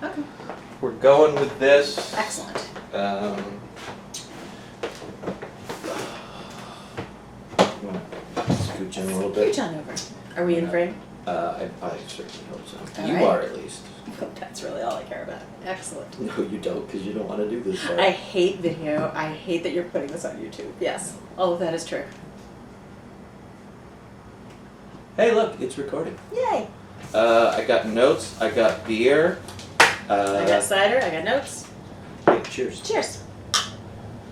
Okay. We're going with this. Excellent. Scooch in a little bit. Scooch on over. Are we in frame? I certainly hope so. All You right. are at least. That's really all I care about. Excellent. No, you don't, because you don't want to do this part. I hate video. I hate that you're putting this on YouTube. Yes, all of that is true. Hey, look, it's recording. Yay! I got notes. I got beer. I got cider. I got notes. Hey, cheers. Cheers.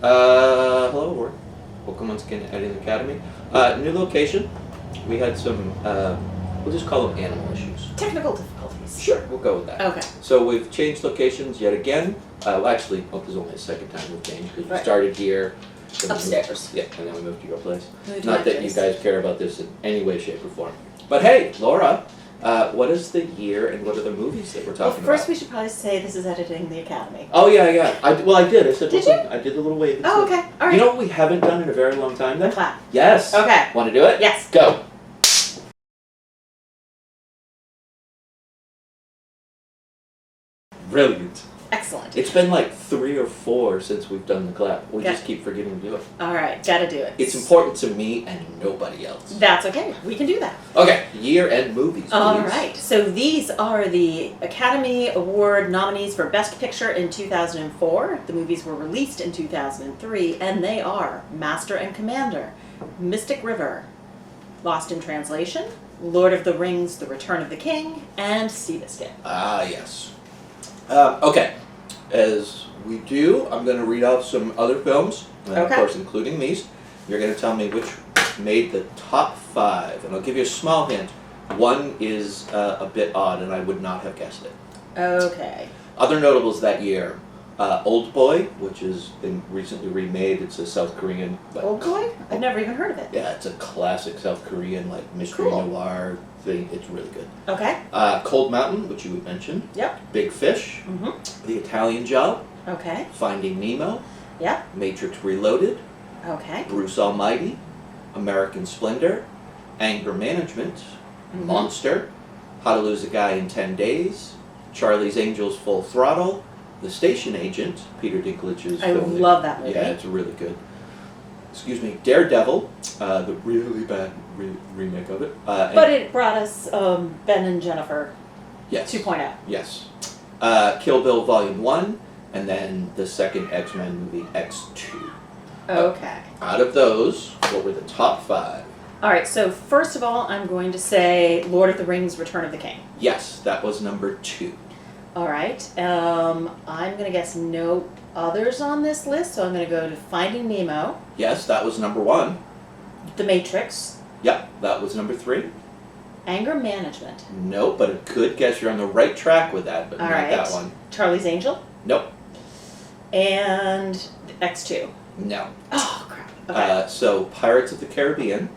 Hello, Ward. Welcome once again to Editing Academy. New location. We had some, we'll just call them animal issues. Technical difficulties. Sure, we'll go with that. Okay. So we've changed locations yet again. Well, actually, this is only the second time we've changed because we Right. started here. then we moved- Upstairs. Yeah, and then we moved to your place. Moved to Not my that place. you guys care about this in any way, shape, or form. But hey, Laura, what is the year and what are the movies that we're Well, talking first about? we should probably say this is Editing the Academy. Oh yeah. I did. I said. Did listen, I did the little wave. Oh, okay. All right. You know what we haven't done in a very long time The then? clap. Yes. Okay. Want to do it? Yes. Go. Brilliant. Excellent. It's been like 3 or 4 since we've done the clap. We Yeah. just keep forgetting to do it. All right. Gotta do it. It's important to me and nobody else. That's okay. We can do that. Okay, year and movies. All please. right. So these are the Academy Award nominees for Best Picture in 2004. The movies were released in 2003, and they are Master and Commander, Mystic River, Lost in Translation, Lord of the Rings: The Return of the King, and Seabisquit. Ah, yes. Okay, as we do, I'm going to read off some other films, and of Okay. course including these. You're going to tell me which made the top 5, and I'll give you a small hint. One is a bit odd, and I would not have guessed it. Okay. Other notables that year, Old Boy, which has been recently remade. It's a South Korean... Old Boy? I've never even heard of it. Yeah, it's a classic South Korean mystery Cool. noir thing. It's really good. Okay. Cold Mountain, which you would mention. Yep. Big Fish. Mm-hmm. The Italian Job. Okay. Finding Nemo. Yep. Matrix Reloaded. Okay. Bruce Almighty. American Splendor. Anger Management. Mhm. Monster. How to Lose a Guy in 10 Days. Charlie's Angels Full Throttle. The Station Agent. Peter Dinklage's I film. love that movie. Yeah, it's really good. Excuse me. Daredevil. The really bad remake of it. But it brought us Ben and Jennifer yes. 2.0. Yes. Kill Bill Volume 1, and then the second X-Men movie, X2. Okay. Out of those, what were the top 5? All right, so first of all, I'm going to say Lord of the Rings: Return of the King. Yes, that was number 2. All right. I'm going to guess no others on this list, so I'm going to go to Finding Nemo, Yes, that was number 1. The Matrix, Yep, that was number 3. Anger Management. Nope, but a good guess. You're on the right track with that, but All not right. that one. Charlie's Angel, Nope. and X2. No. Oh, crap. Okay. So, Pirates of the Caribbean.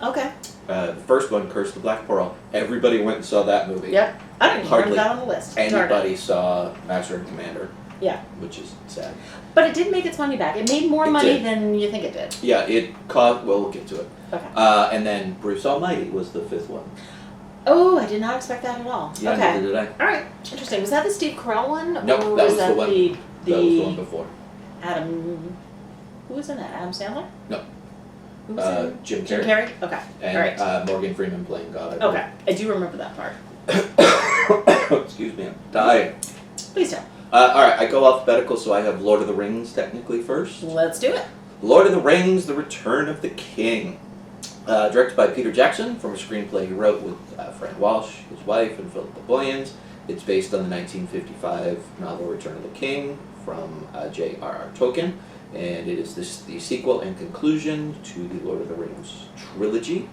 Okay. The first one, Curse of the Black Pearl. Everybody went and saw that movie. Yep. I didn't even Hardly remember that on the list. Darn it. Anybody saw Master and Commander. Yeah. Which is sad. But it did make its money back. It made more It money did. than you think it did. Yeah, it caused. Well, we'll get to it. Okay. And then Bruce Almighty was the 5th one. Oh, I did not expect that at all. Yeah, Okay. neither did I. All right. Interesting. Was that the Steve Carell one? Nope, or that was was that the one. the That was the one before. Adam? Who was in that? Adam Sandler? No. Who was in? Jim Carrey. Jim Carrey. Okay. And All right. Morgan Freeman playing God. I believe. Okay. I do remember that part. Excuse me, I'm dying. Please don't. All right, I go alphabetical, so I have Lord of the Rings technically first. Let's do it. Lord of the Rings: The Return of the King. Directed by Peter Jackson from a screenplay he wrote with Fran Walsh, his wife, and Philippa Boyens. It's based on the 1955 novel Return of the King from J.R.R. Tolkien, and it is the sequel and conclusion to the Lord of the Rings trilogy.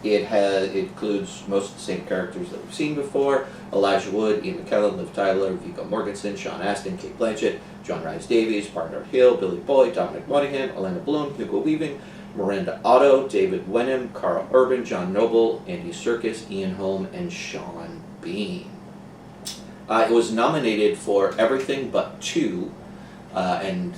It includes most of the same characters that we've seen before: Elijah Wood, Ian McKellen, Liv Tyler, Viggo Mortensen, Sean Astin, Kate Blanchett, John Rhys Davies, Bernard Hill, Billy Boyd, Dominic Monaghan, Elena Bloom, Hugo Weaving, Miranda Otto, David Wenham, Carl Urban, John Noble, Andy Serkis, Ian Holm, and Sean Bean. It was nominated for everything but 2, and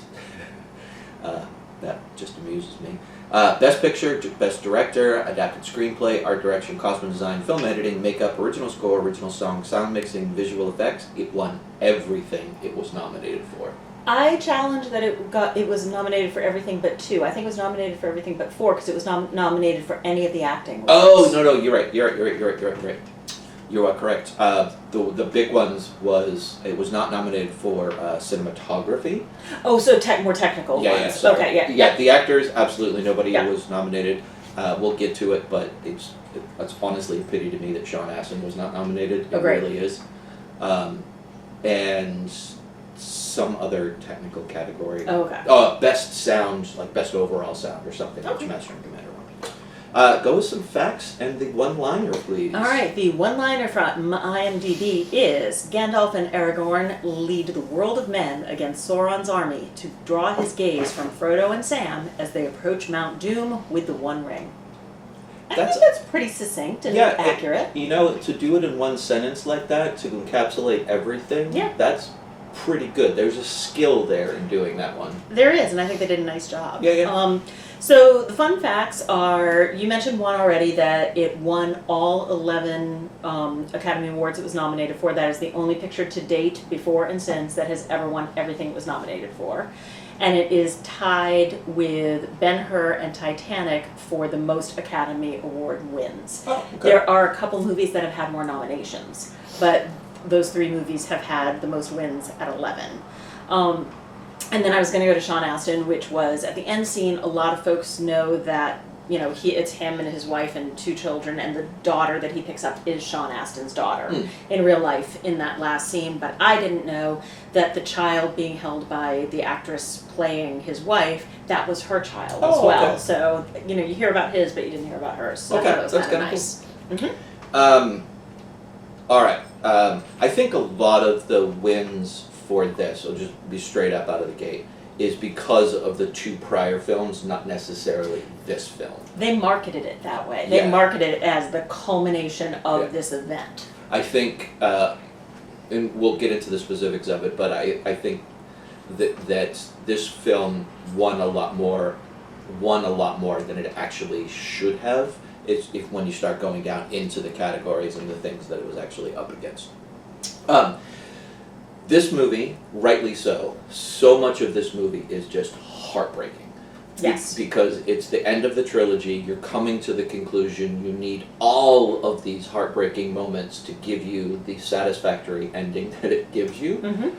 that just amuses me. Best Picture, Best Director, Adapted Screenplay, Art Direction, Costume Design, Film Editing, Makeup, Original Score, Original Song, Sound Mixing, Visual Effects. It won everything it was nominated for. I challenge that it was nominated for everything but 2. I think it was nominated for everything but 4 because it was nominated for any of the acting awards. Oh, no, you're right. You're right. You are correct. The big ones it was not nominated for cinematography. Oh, so more technical ones. Yeah, sorry. Okay, Yeah, the actors, absolutely nobody Yeah. was nominated. We'll get to it, but it's honestly a pity to me that Sean Astin was not nominated. It Great. really is. And some other technical category. Oh, okay. Best sound, like best overall sound or something, Okay. which Master and Commander won. Go with some facts and the one-liner, please. All right, the one-liner from IMDb is, Gandalf and Aragorn lead the world of men against Sauron's army to draw his gaze from Frodo and Sam as they approach Mount Doom with the One Ring. I think that's pretty succinct and accurate. To do it in one sentence like that, to encapsulate everything, that's pretty good. There's a skill there in doing that one. There is, and I think they did a nice job. Yeah. So the fun facts are, you mentioned one already, that it won all 11 Academy Awards it was nominated for. That is the only picture to date, before and since, that has ever won everything it was nominated for. And it is tied with Ben-Hur and Titanic for the most Academy Award wins. Oh, okay. There are a couple movies that have had more nominations, but those 3 movies have had the most wins at 11. And then I was going to go to Sean Astin, which was at the end scene. A lot of folks know that it's him and his wife and 2 children, and the daughter that he picks up is Sean Astin's daughter in real life in that last scene. But I didn't know that the child being held by the actress playing his wife, that was her child as well. Okay. So you hear about his, but you didn't hear about hers. So I thought it was that's kind of cool. nice. All right. I think a lot of the wins for this, I'll just be straight up out of the gate, is because of the 2 prior films, not necessarily this film. They marketed it that way. They marketed it as the culmination of this event. I think, and we'll get into the specifics of it, but I think that this film won a lot more than it actually should have. If when you start going down into the categories and the things that it was actually up against. This movie, rightly so much of this movie is just heartbreaking. Yes. Because it's the end of the trilogy, you're coming to the conclusion, you need all of these heartbreaking moments to give you the satisfactory ending that it gives you. Mm-hmm.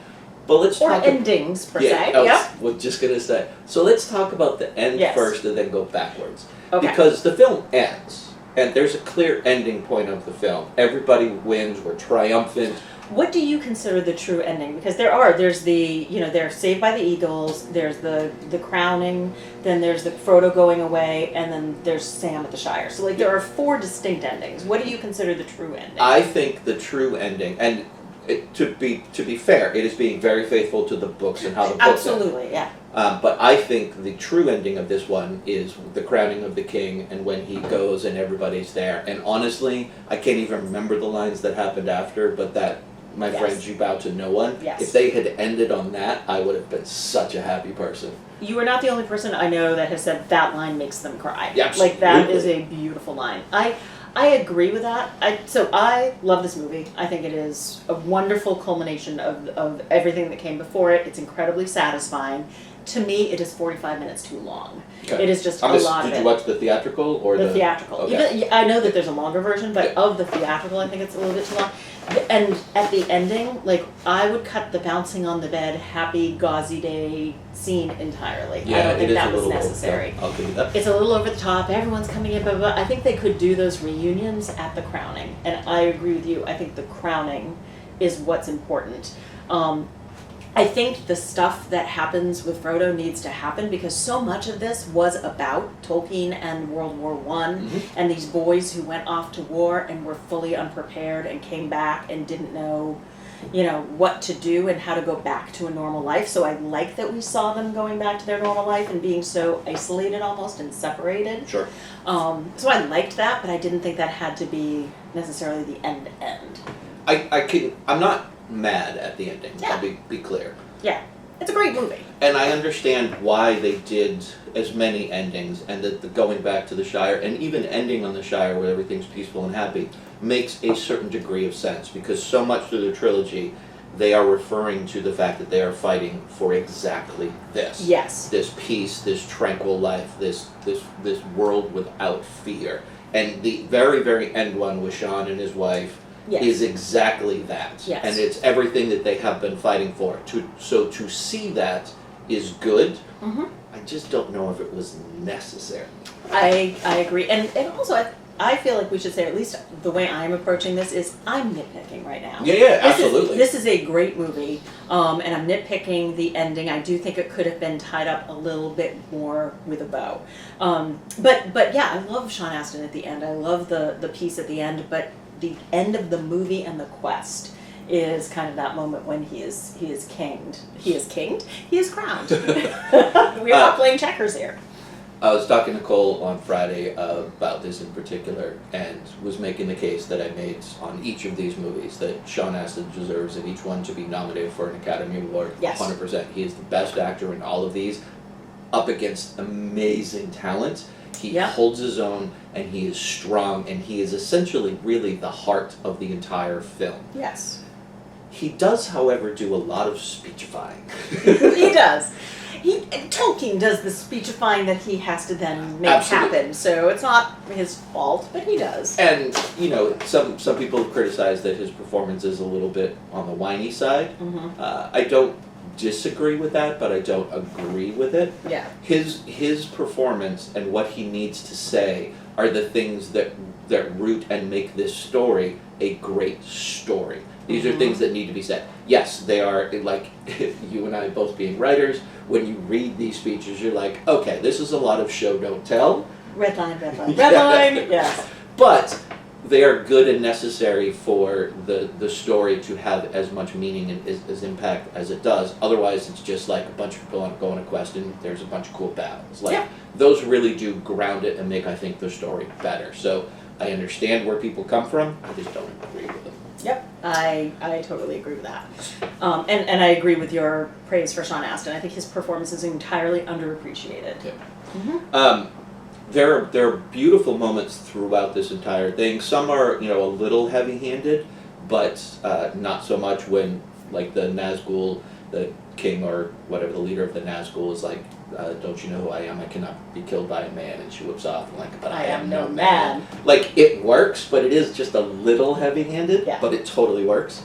But let's talk endings, per se. I was just going to say. So let's talk about the end first and then go backwards. Okay. Because the film ends, and there's a clear ending point of the film. Everybody wins, we're triumphant. What do you consider the true ending? Because there's the, they're saved by the eagles, there's the crowning, then there's the Frodo going away, and then there's Sam at the Shire. So there are 4 distinct endings. What do you consider the true ending? I think the true ending, and to be fair, it is being very faithful to the books and how the books Absolutely, yeah. But I think the true ending of this one is the crowning of the king and when he goes and everybody's there. And honestly, I can't even remember the lines that happened after, but that, my friends, you bow to no one. Yes. If they had ended on that, I would have been such a happy person. You are not the only person I know that has said that line makes them cry. Yeah, absolutely. That is a beautiful line. I agree with that. So I love this movie. I think it is a wonderful culmination of everything that came before it. It's incredibly satisfying. To me, it is 45 minutes too long. Okay. It is just a lot of it. Did you watch the theatrical or the theatrical? Okay. I know that there's a longer version, but of the theatrical, I think it's a little bit too long. And at the ending, I would cut the bouncing on the bed, happy, gauzy day scene entirely. Yeah, I don't think that was necessary. I'll give you that. It's a little over the top. Everyone's coming in, blah, blah, blah. I think they could do those reunions at the crowning. And I agree with you. I think the crowning is what's important. I think the stuff that happens with Frodo needs to happen because so much of this was about Tolkien and World War I and these boys who went off to war and were fully unprepared and came back and didn't know, what to do and how to go back to a normal life. So I like that we saw them going back to their normal life and being so isolated almost and separated. Sure. So I liked that, but I didn't think that had to be necessarily the end. I'm not mad at the ending. Yeah. I'll be clear. Yeah. It's a great movie. And I understand why they did as many endings, and that the going back to the Shire, and even ending on the Shire where everything's peaceful and happy, makes a certain degree of sense, because so much through the trilogy, they are referring to the fact that they are fighting for exactly this. Yes. This peace, this tranquil life, this world without fear. And the very, very end one with Sean and his wife Yes. is exactly that. Yes. And it's everything that they have been fighting for. So to see that is good. Mm-hmm. I just don't know if it was necessary. I agree. And also, I feel like we should say, at least the way I'm approaching this is I'm nitpicking right now. Yeah, absolutely. This is a great movie, and I'm nitpicking the ending. I do think it could have been tied up a little bit more with a bow. But yeah, I love Sean Astin at the end. I love the piece at the end, but the end of the movie and the quest is kind of that moment when he is kinged. He is crowned. We are not playing checkers here. I was talking to Cole on Friday about this in particular, and was making the case that I made on each of these movies, that Sean Astin deserves in each one to be nominated for an Academy Award. Yes. 100%. He is the best actor in all of these, up against amazing talent. He Yep. holds his own, and he is strong, and he is essentially really the heart of the entire film. Yes. He does, however, do a lot of speechifying. He does. Tolkien does the speechifying that he has to then make Absolutely. happen, so it's not his fault, but he does. And, you know, some people have criticized that his performance is a little bit on the whiny side. Mm-hmm. I don't disagree with that, but I don't agree with it. Yeah. His performance and what he needs to say are the things that root and make this story a great story. These are things that need to be said. Yes, they are, like, you and I both being writers, when you read these speeches, you're like, okay, this is a lot of show, don't tell. Red line, red line. Red line, yes. But they are good and necessary for the story to have as much meaning and as impact as it does. Otherwise, it's just like a bunch of people go on a quest and there's a bunch of cool battles. Like, Yeah. those really do ground it and make, I think, the story better. So I understand where people come from, I just don't agree with them. Yep, I totally agree with that. And I agree with your praise for Sean Astin. I think his performance is entirely underappreciated. Yeah. Mm-hmm. There are beautiful moments throughout this entire thing. Some are, you know, a little heavy-handed, but not so much when, like, the Nazgul, the king or whatever, the leader of the Nazgul is like, don't you know who I am? I cannot be killed by a man. And she whips off and like, but I am no man. Like, it works, but it is just a little heavy-handed, Yeah. but it totally works.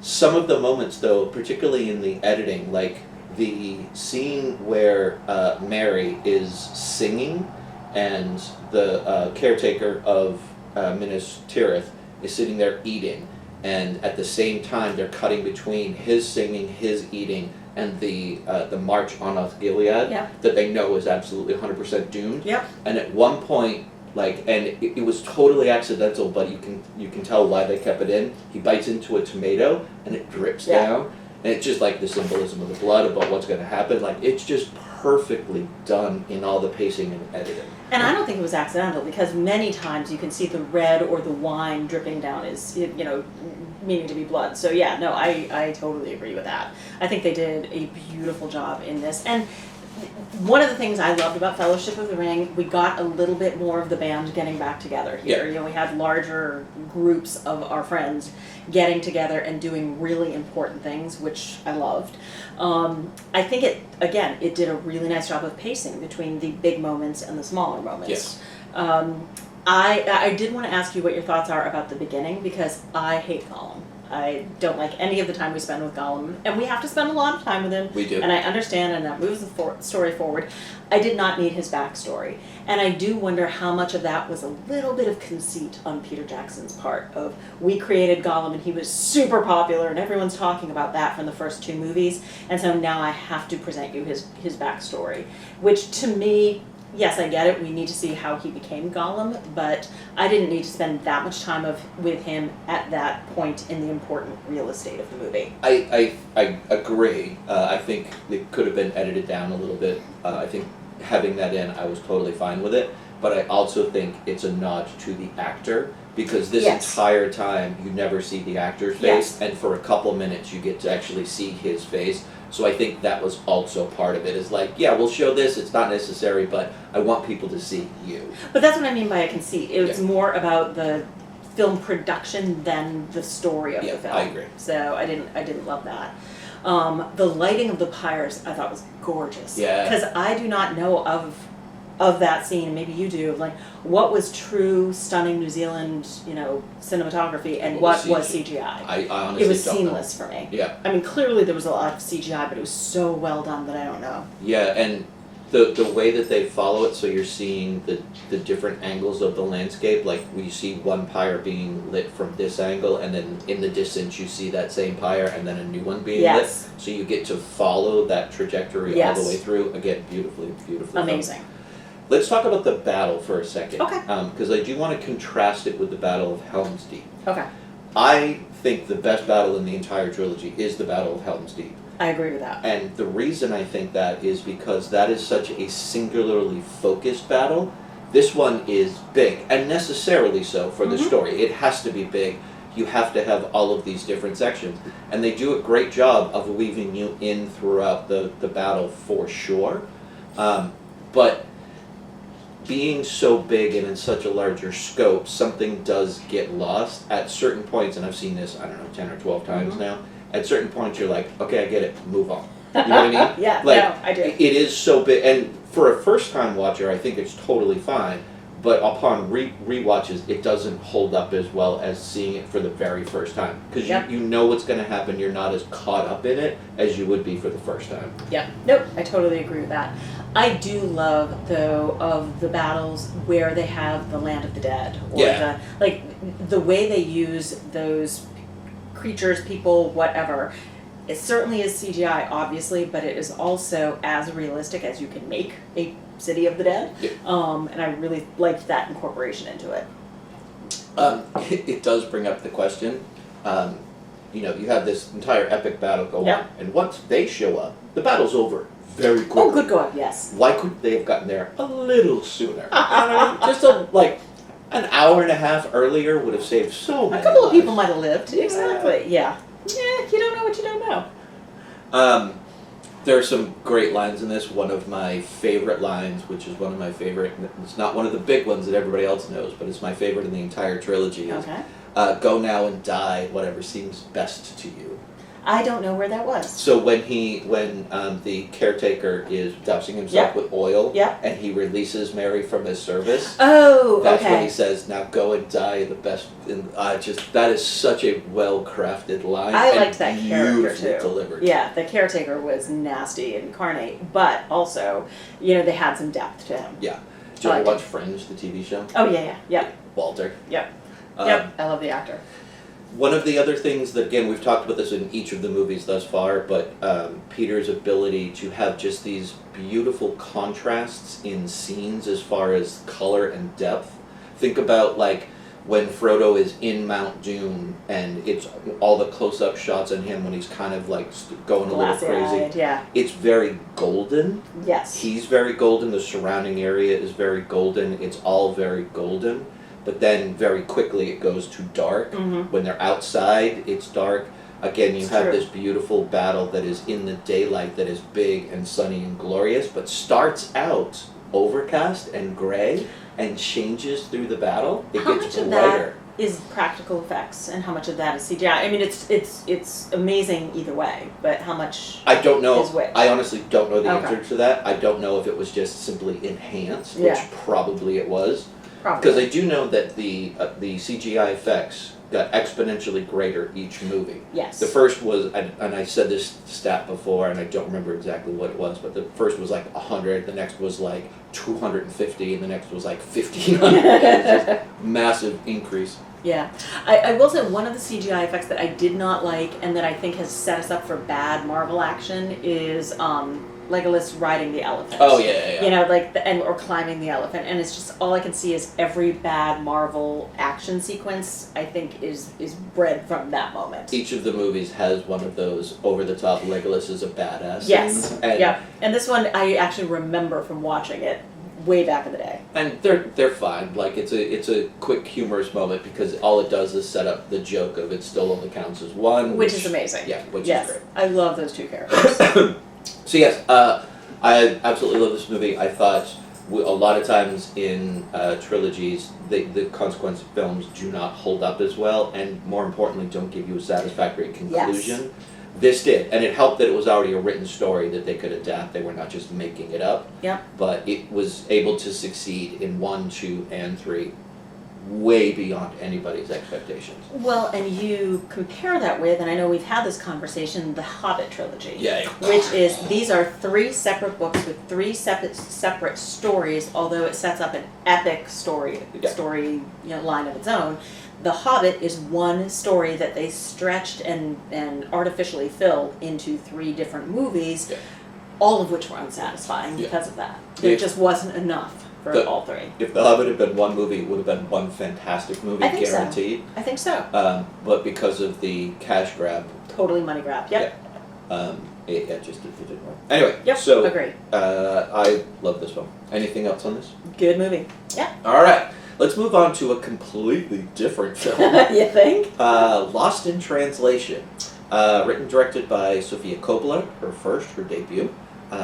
Some of the moments, though, particularly in the editing, like the scene where Mary is singing and the caretaker of Minas Tirith is sitting there eating, and at the same time they're cutting between his singing, his eating, and the march on Gilead Yep. that they know is absolutely 100% doomed. Yep. And at one point, like, and it was totally accidental, but you can tell why they kept it in. He bites into a tomato and it drips Yeah. down, and it's just like the symbolism of the blood about what's going to happen. Like, it's just perfectly done in all the pacing and editing. And I don't think it was accidental, because many times you can see the red or the wine dripping down is, you know, meaning to be blood. So yeah, no, I totally agree with that. I think they did a beautiful job in this. And one of the things I loved about Fellowship of the Ring, we got a little bit more of the band getting back together here. Yeah. You know, we had larger groups of our friends getting together and doing really important things, which I loved. I think it did a really nice job of pacing between the big moments and the smaller moments. Yes. I did want to ask you what your thoughts are about the beginning, because I hate Gollum. I don't like any of the time we spend with Gollum, and we have to spend a lot of time with him. We do. And I understand, and that moves the story forward. I did not need his backstory, and I do wonder how much of that was a little bit of conceit on Peter Jackson's part. Of, we created Gollum, and he was super popular, and everyone's talking about that from the first two movies, and so now I have to present you his backstory, which to me, yes, I get it. We need to see how he became Gollum, but I didn't need to spend that much time with him at that point in the important real estate of the movie. I agree. I think it could have been edited down a little bit. I think having that in, I was totally fine with it. But I also think it's a nod to the actor because this Yes. entire time you never see the actor's face, and for a couple minutes you get to actually see his face. So I think that was also part of it. Is like, yeah, we'll show this. It's not necessary, but I want people to see you. But that's what I mean by a conceit. It's Yeah. more about the film production than the story of Yeah, the film. I agree. So I didn't love that. The lighting of the pyres I thought was gorgeous. Yeah. Because I do not know of that scene. Maybe you do. Like, what was true, stunning New Zealand, cinematography, and what was CGI? I honestly It was don't seamless for me. know. Yeah. I mean, clearly there was a lot of CGI, but it was so well done that I don't know. Yeah, and the way that they follow it, so you're seeing the different angles of the landscape, like we see one pyre being lit from this angle, and then in the distance you see that same pyre, and then a new one being lit. So you get to follow that trajectory all the way through. Again, beautifully done. Amazing. Let's talk about the battle for a second. Okay. Because I do want to contrast it with the Battle of Helm's Deep. Okay. I think the best battle in the entire trilogy is the Battle of Helm's Deep. I agree with that. And the reason I think that is because that is such a singularly focused battle. This one is big, and necessarily so for the story. It has to be big. You have to have all of these different sections. And they do a great job of weaving you in throughout the battle for sure. But being so big and in such a larger scope, something does get lost at certain points, and I've seen this, 10 or 12 times now. At certain points you're like, okay, I get it, move on. You know what I mean? Yeah, like, no, I do. It is so big, and for a first-time watcher, I think it's totally fine, but upon rewatches, it doesn't hold up as well as seeing it for the very first time. Because you know what's going to happen, you're not as caught up in it as you would be for the first time. Yeah, nope, I totally agree with that. I do love, though, of the battles where they have the land of the dead. Or the way they use those creatures, people, whatever. It certainly is CGI, obviously, but it is also as realistic as you can make a city of the dead. Yeah. And I really liked that incorporation into it. It does bring up the question. You have this entire epic battle go on, and once they show up, the battle's over very quickly. Oh, good God, yes. Why couldn't they have gotten there a little sooner? Just an hour and a half earlier would have saved so many A couple of lives. people might have lived. Exactly, yeah. Yeah, you don't know what you don't know. There are some great lines in this. One of my favorite lines, which is one of my favorite, it's not one of the big ones that everybody else knows, but it's my favorite in the entire trilogy, is go now and die whatever seems best to you. I don't know where that was. So when the caretaker is dousing himself with oil, and he releases Mary from his service, that's when he says, "Now go and die the best." And that is such a well-crafted line. I liked that character beautifully too. Delivered. Yeah, the caretaker was nasty incarnate, but also, they had some depth to him. Yeah. Did you ever watch Fringe, the TV show? Oh yeah. Walter. Yep. I love the actor. One of the other things that, again, we've talked about this in each of the movies thus far, but Peter's ability to have just these beautiful contrasts in scenes as far as color and depth. Think about, when Frodo is in Mount Doom, and it's all the close-up shots on him when he's kind of, going a little crazy. Yeah. It's very golden. Yes. He's very golden. The surrounding area is very golden. It's all very golden. But then very quickly it goes to dark. When they're outside, it's dark. Again, you have this beautiful battle that is in the daylight, that is big and sunny and glorious, but starts out overcast and gray and changes through the battle. It How gets much of brighter. that is practical effects, and how much of that is CGI? I mean, it's amazing either way, but how much? I don't know. Is which? I honestly don't know the answer to that. I don't know if it was just simply enhanced, which probably it was. Because I do know that the CGI effects got exponentially greater each movie. Yes. The first was, and I said this stat before, and I don't remember exactly what it was, but the first was 100, the next was 250, and the next was 1,500. It was just massive increase. Yeah. I will say one of the CGI effects that I did not like, and that I think has set us up for bad Marvel action, is Legolas riding the elephant. Oh yeah. Or climbing the elephant, and it's just all I can see is every bad Marvel action sequence. I think is bred from that moment. Each of the movies has one of those over the top Legolas is a badass. Yes. Scenes, and and this one I actually remember from watching it way back in the day. And they're fine. Like it's a quick humorous moment because all it does is set up the joke of it still only counts as one, Which is amazing. Yeah, which yes, is great. I love those two characters. So yes, I absolutely love this movie. I thought a lot of times in trilogies, the consequence films do not hold up as well, and more importantly, don't give you a satisfactory conclusion. Yes. This did, and it helped that it was already a written story that they could adapt. They were not just making it up. Yep. But it was able to succeed in 1, 2, and 3 way beyond anybody's expectations. Well, and you compare that with, and I know we've had this conversation, the Hobbit trilogy. Yeah. Which is, these are 3 separate books with 3 separate stories, although it sets up an epic story line of its own. The Hobbit is one story that they stretched and artificially filled into 3 different movies, all of which were unsatisfying because of that. There just wasn't enough for all 3. If The Hobbit had been one movie, it would have been one fantastic movie, I think guaranteed. So. I think so. But because of the cash grab, totally money grab. Yep. it just didn't work. Anyway, Yep. so Agree. I love this one. Anything else on this? Good movie. Yeah. All right. Let's move on to a completely different film. You think? Lost in Translation. Written and directed by Sofia Coppola, her debut.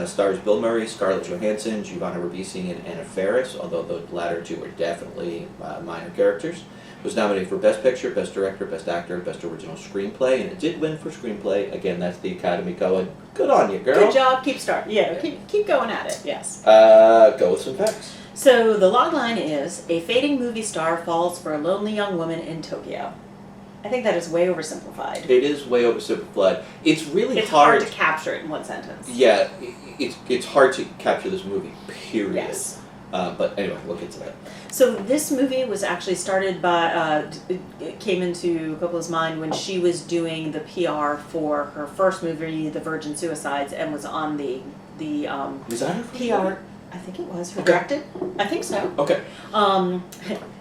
Stars Bill Murray, Scarlett Johansson, Giovanna Ribisi, and Anna Faris, although the latter 2 are definitely minor characters. It was nominated for Best Picture, Best Director, Best Actor, Best Original Screenplay, and it did win for Screenplay. Again, that's the Academy going, good on you, girl. Good job. Keep starting. Yeah, keep going at it. Yes. Go with some facts. So the logline is, a fading movie star falls for a lonely young woman in Tokyo. I think that is way oversimplified. It is way oversimplified. It's really It's hard to capture it in one sentence. Yeah, it's hard to capture this movie, period. Yes. But anyway, we'll get to that. So this movie was actually started by, it came into Coppola's mind when she was doing the PR for her first movie, The Virgin Suicides, and was on the Was that her first PR. movie? I think it was. Who Okay. directed? I think so. Okay.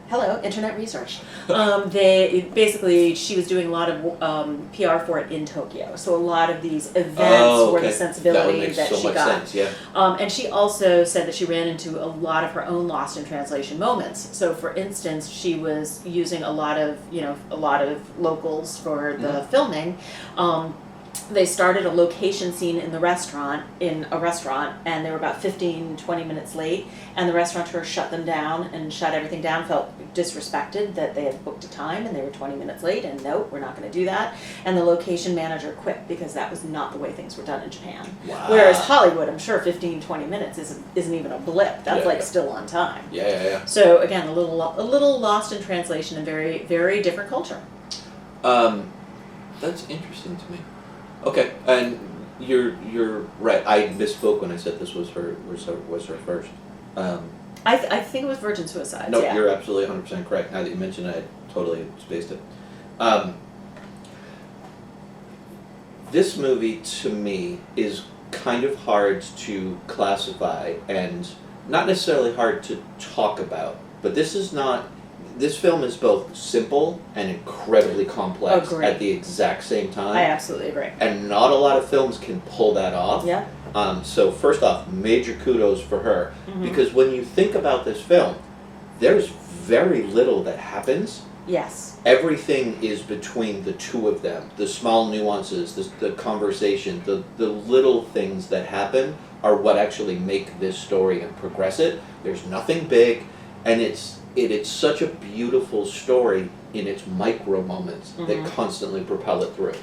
Hello, internet research. She was doing a lot of PR for it in Tokyo. So a lot of these events were the sensibility that so she much got. sense, yeah. And she also said that she ran into a lot of her own lost in translation moments. So for instance, she was using a lot of locals for the filming. They started a location scene in a restaurant, and they were about 15-20 minutes late, and the restaurateur shut them down and shut everything down, felt disrespected that they had booked a time and they were 20 minutes late, and nope, we're not going to do that. And the location manager quit because that was not the way things were done in Japan. Wow. Whereas Hollywood, I'm sure 15-20 minutes isn't even a blip. That's still on time. Yeah. So again, a little lost in translation and very, very different culture. That's interesting to me. Okay, and you're right. I misspoke when I said this was her first. I think it was Virgin Suicides. No, yeah. you're absolutely 100% correct. Now that you mention it, I totally spaced it. This movie, to me, is kind of hard to classify and not necessarily hard to talk about. But this film is both simple and incredibly complex at the exact same time. I absolutely agree. And not a lot of films can pull that off. Yeah. So first off, major kudos for her. Because when you think about this film, there's very little that happens. Yes. Everything is between the 2 of them. The small nuances, the conversation, the little things that happen are what actually make this story and progress it. There's nothing big, and it's such a beautiful story in its micro moments that constantly propel it through.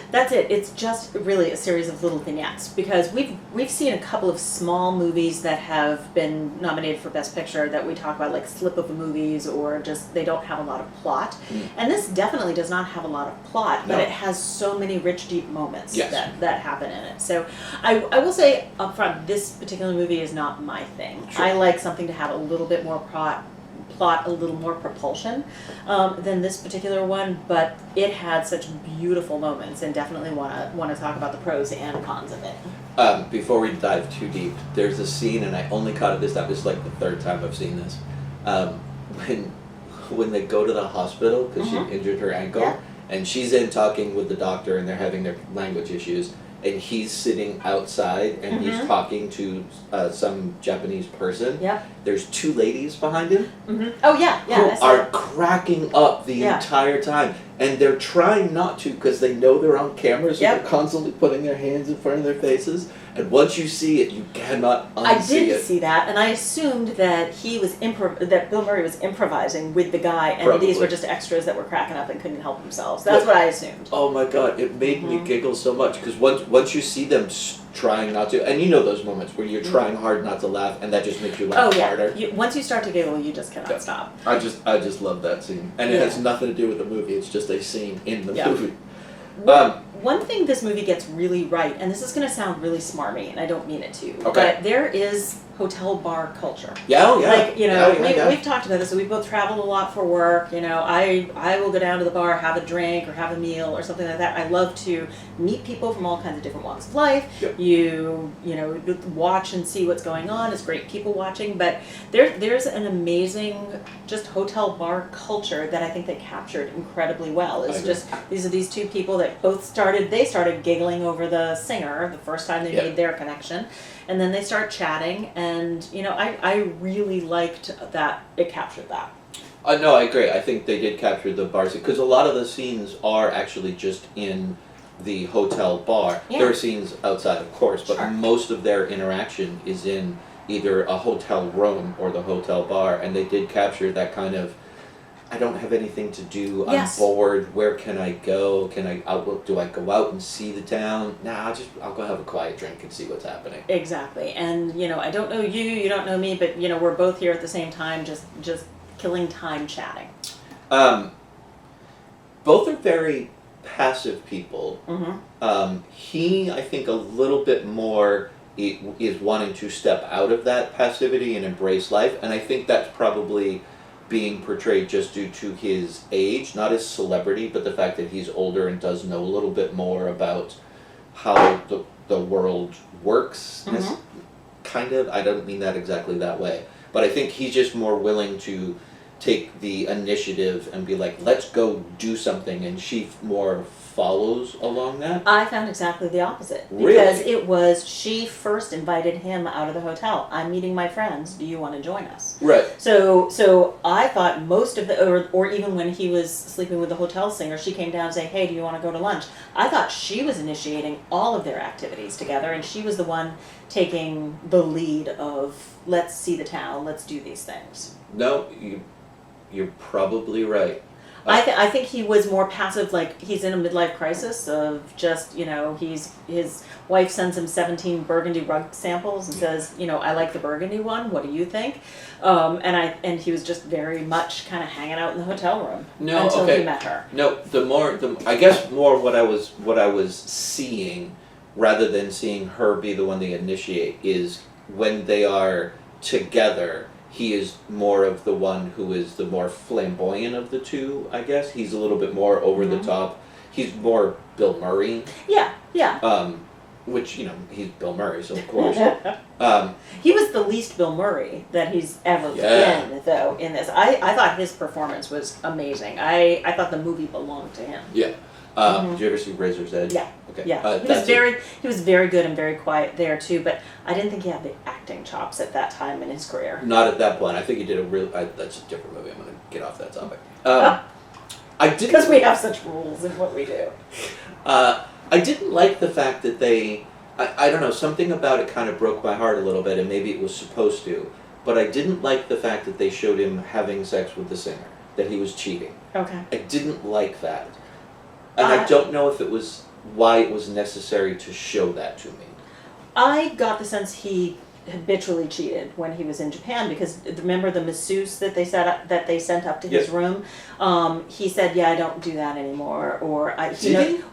That's it. It's just really a series of little vignettes, because we've seen a couple of small movies that have been nominated for Best Picture that we talk about, like slip of the movies, or just they don't have a lot of plot. And this definitely does not have a lot of plot, but it has so many rich, deep moments that happen in it. So I will say up front, this particular movie is not my thing. Sure. I like something to have a little bit more plot, a little more propulsion than this particular one, but it had such beautiful moments, and definitely want to talk about the pros and cons of it. Before we dive too deep, there's a scene, and I only caught it this time. This is like the 3rd time I've seen this. When they go to the hospital because she injured her ankle, and she's in talking with the doctor, and they're having their language issues, and he's sitting outside and he's talking to some Japanese person. Yep. There's two ladies behind him Oh yeah, yeah. who are cracking up the entire time, and they're trying not to because they know they're on camera, so they're constantly putting their hands in front of their faces. And once you see it, you cannot unsee it. I did see that, and I assumed that that Bill Murray was improvising with the guy, and these were just extras that were cracking up and couldn't help themselves. That's what I assumed. Oh my god, it made me giggle so much because once you see them trying not to, and you know those moments where you're trying hard not to laugh, and that just makes you laugh harder. Once you start to giggle, you just cannot stop. I just love that scene, and it has nothing to do with the movie. It's just a scene in the movie. One thing this movie gets really right, and this is going to sound really smarmy, and I don't mean it to, Okay. but there is hotel bar culture. Yeah, oh yeah. Like, you know, we've talked about this, so we both traveled a lot for work, you know, I will go down to the bar, have a drink, or have a meal, or something like that. I love to meet people from all kinds of different walks of life. Yep. You know, watch and see what's going on. It's great people watching, but there's an amazing just hotel bar culture that I think they captured incredibly well. It's just, these are these two people that both started giggling over the singer the first time they made their connection. And then they start chatting, and, you know, I really liked that it captured that. No, I agree. I think they did capture the bar scene, because a lot of the scenes are actually just in the hotel bar. Yeah. There are scenes outside, of course, but most of their interaction is in either a hotel room or the hotel bar, and they did capture that kind of, I don't have anything to do, I'm bored, where can I go, do I go out and see the town? Nah, I'll go have a quiet drink and see what's happening. Exactly, and, you know, I don't know you, you don't know me, but, you know, we're both here at the same time, just killing time chatting. Both are very passive people. He, I think, a little bit more is wanting to step out of that passivity and embrace life, and I think that's probably being portrayed just due to his age, not his celebrity, but the fact that he's older and does know a little bit more about how the world works. Kind of, I don't mean that exactly that way, but I think he's just more willing to take the initiative and be like, let's go do something, and she more follows along that. I found exactly the opposite. Really? Because it was, she first invited him out of the hotel. I'm meeting my friends, do you want to join us? Right. So I thought most of the, or even when he was sleeping with the hotel singer, she came down and said, hey, do you want to go to lunch? I thought she was initiating all of their activities together, and she was the one taking the lead of, let's see the town, let's do these things. No, you're probably right. I think he was more passive, like he's in a midlife crisis of just, you know, his wife sends him 17 burgundy rug samples and says, you know, I like the burgundy one, what do you think? And he was just very much kind of hanging out in the hotel room until he met her. No, I guess more what I was seeing, rather than seeing her be the one to initiate, is when they are together, he is more of the one who is the more flamboyant of the two, I guess. He's a little bit more over the top. He's more Bill Murray. Yeah. Which, you know, he's Bill Murray, so of course. He was the least Bill Murray that he's ever been, though, in this. I thought his performance was amazing. I thought the movie belonged to him. Yeah. Did you ever see Razor's Edge? Yeah. Okay. Yeah. He was very good and very quiet there too, but I didn't think he had the acting chops at that time in his career. Not at that point. I think he did that's a different movie. I'm going to get off that topic. I didn't, because we have such rules in what we do. I didn't like the fact that I don't know, something about it kind of broke my heart a little bit, and maybe it was supposed to, but I didn't like the fact that they showed him having sex with the singer, that he was cheating. Okay. I didn't like that. And I don't know if it was why it was necessary to show that to me. I got the sense he habitually cheated when he was in Japan, because remember the masseuse that they sent up to his room? He said, yeah, I don't do that anymore, or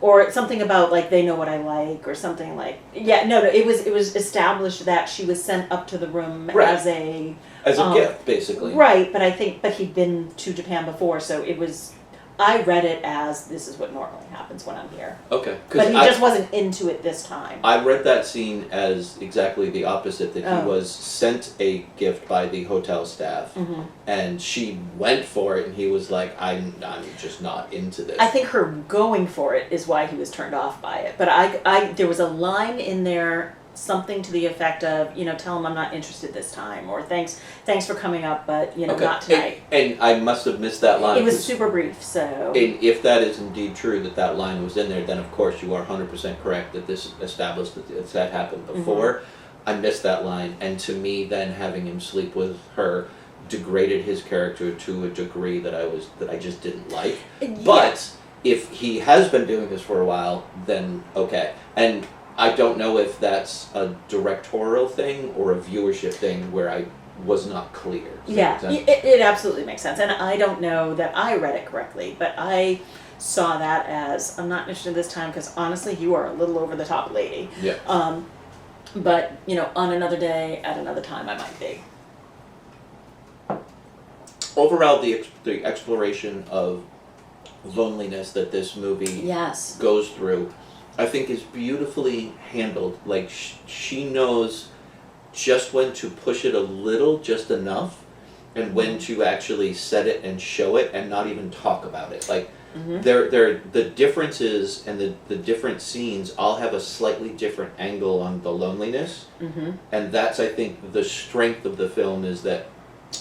or something about like they know what I like, or something like it was established that she was sent up to the room as a gift, basically. Right, but he'd been to Japan before, so it was I read it as this is what normally happens when I'm here. Okay. But he just wasn't into it this time. I read that scene as exactly the opposite, that he Oh. was sent a gift by the hotel staff, Mm-hmm. and she went for it, and he was like, I'm just not into this. I think her going for it is why he was turned off by it. But I there was a line in there, something to the effect of, tell him I'm not interested this time, or thanks for coming up, but Okay. not tonight. And I must have missed that line. It was super brief, so. And if that is indeed true, that line was in there, then of course you are 100% correct that this established that happened before. Mm-hmm. I missed that line, and to me, then having him sleep with her degraded his character to a degree that I just didn't like. Yeah. But if he has been doing this for a while, then okay. And I don't know if that's a directorial thing or a viewership thing where I was not clear. Does that make sense? It absolutely makes sense. And I don't know that I read it correctly, but I saw that as, I'm not interested this time because honestly, you are a little over the top lady. Yeah. But, on another day, at another time, I might be. Overall, the exploration of loneliness that this movie Yes. goes through, I think is beautifully handled. Like, she knows just when to push it a little, just enough, and when to actually set it and show it and not even talk about it. Like, the differences and the different scenes all have a slightly different angle on the loneliness. And that's, I think, the strength of the film, is that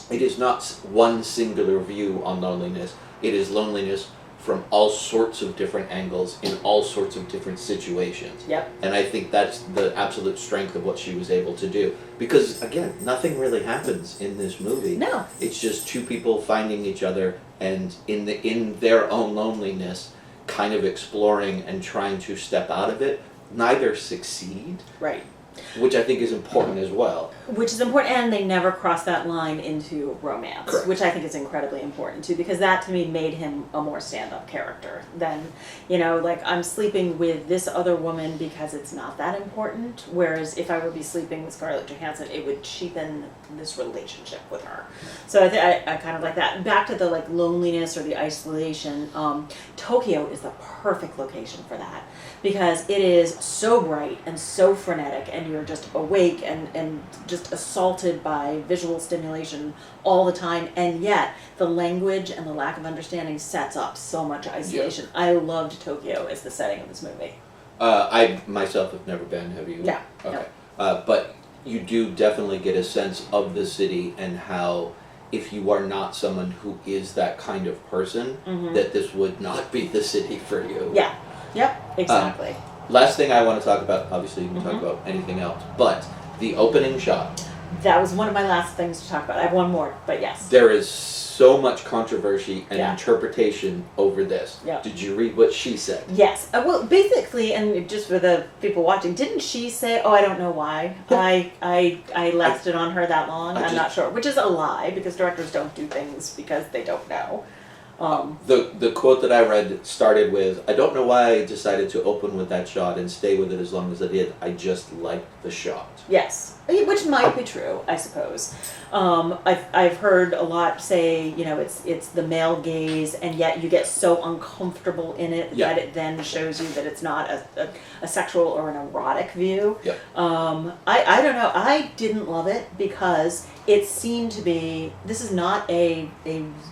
it is not one singular view on loneliness. It is loneliness from all sorts of different angles in all sorts of different situations. Yep. And I think that's the absolute strength of what she was able to do. Because, again, nothing really happens in this movie. No. It's just two people finding each other and in their own loneliness kind of exploring and trying to step out of it. Neither succeed. Right. Which I think is important as well. Which is important, and they never cross that line into romance, Correct. which I think is incredibly important too, because that to me made him a more stand-up character than, like I'm sleeping with this other woman because it's not that important, whereas if I were to be sleeping with Scarlett Johansson, it would cheapen this relationship with her. So I kind of like that. Back to the loneliness or the isolation, Tokyo is the perfect location for that, because it is so bright and so frenetic, and you're just awake and just assaulted by visual stimulation all the time, and yet the language and the lack of understanding sets up so much isolation. Yeah. I loved Tokyo as the setting of this movie. I myself have never been. Have you? Yeah. Okay. No. But you do definitely get a sense of the city and how, if you are not someone who is that kind of person, that this would not be the city for you. Yeah. Yep. Exactly. Last thing I want to talk about, obviously you can talk about anything else, but the opening shot. That was one of my last things to talk about. I have one more, but yes. There is so much controversy and interpretation over this. Yeah. Did you read what she said? Yes. Well, basically, and just for the people watching, didn't she say, I don't know why I lasted on her that long? I'm not sure. Which is a lie, because directors don't do things because they don't know. The quote that I read started with, I don't know why I decided to open with that shot and stay with it as long as I did. I just liked the shot. Yes, which might be true, I suppose. I've heard a lot say, it's the male gaze, and yet you get so uncomfortable in it that it then shows you that it's not a sexual or an erotic view. Yep. I don't know. I didn't love it because it seemed to be, this is not a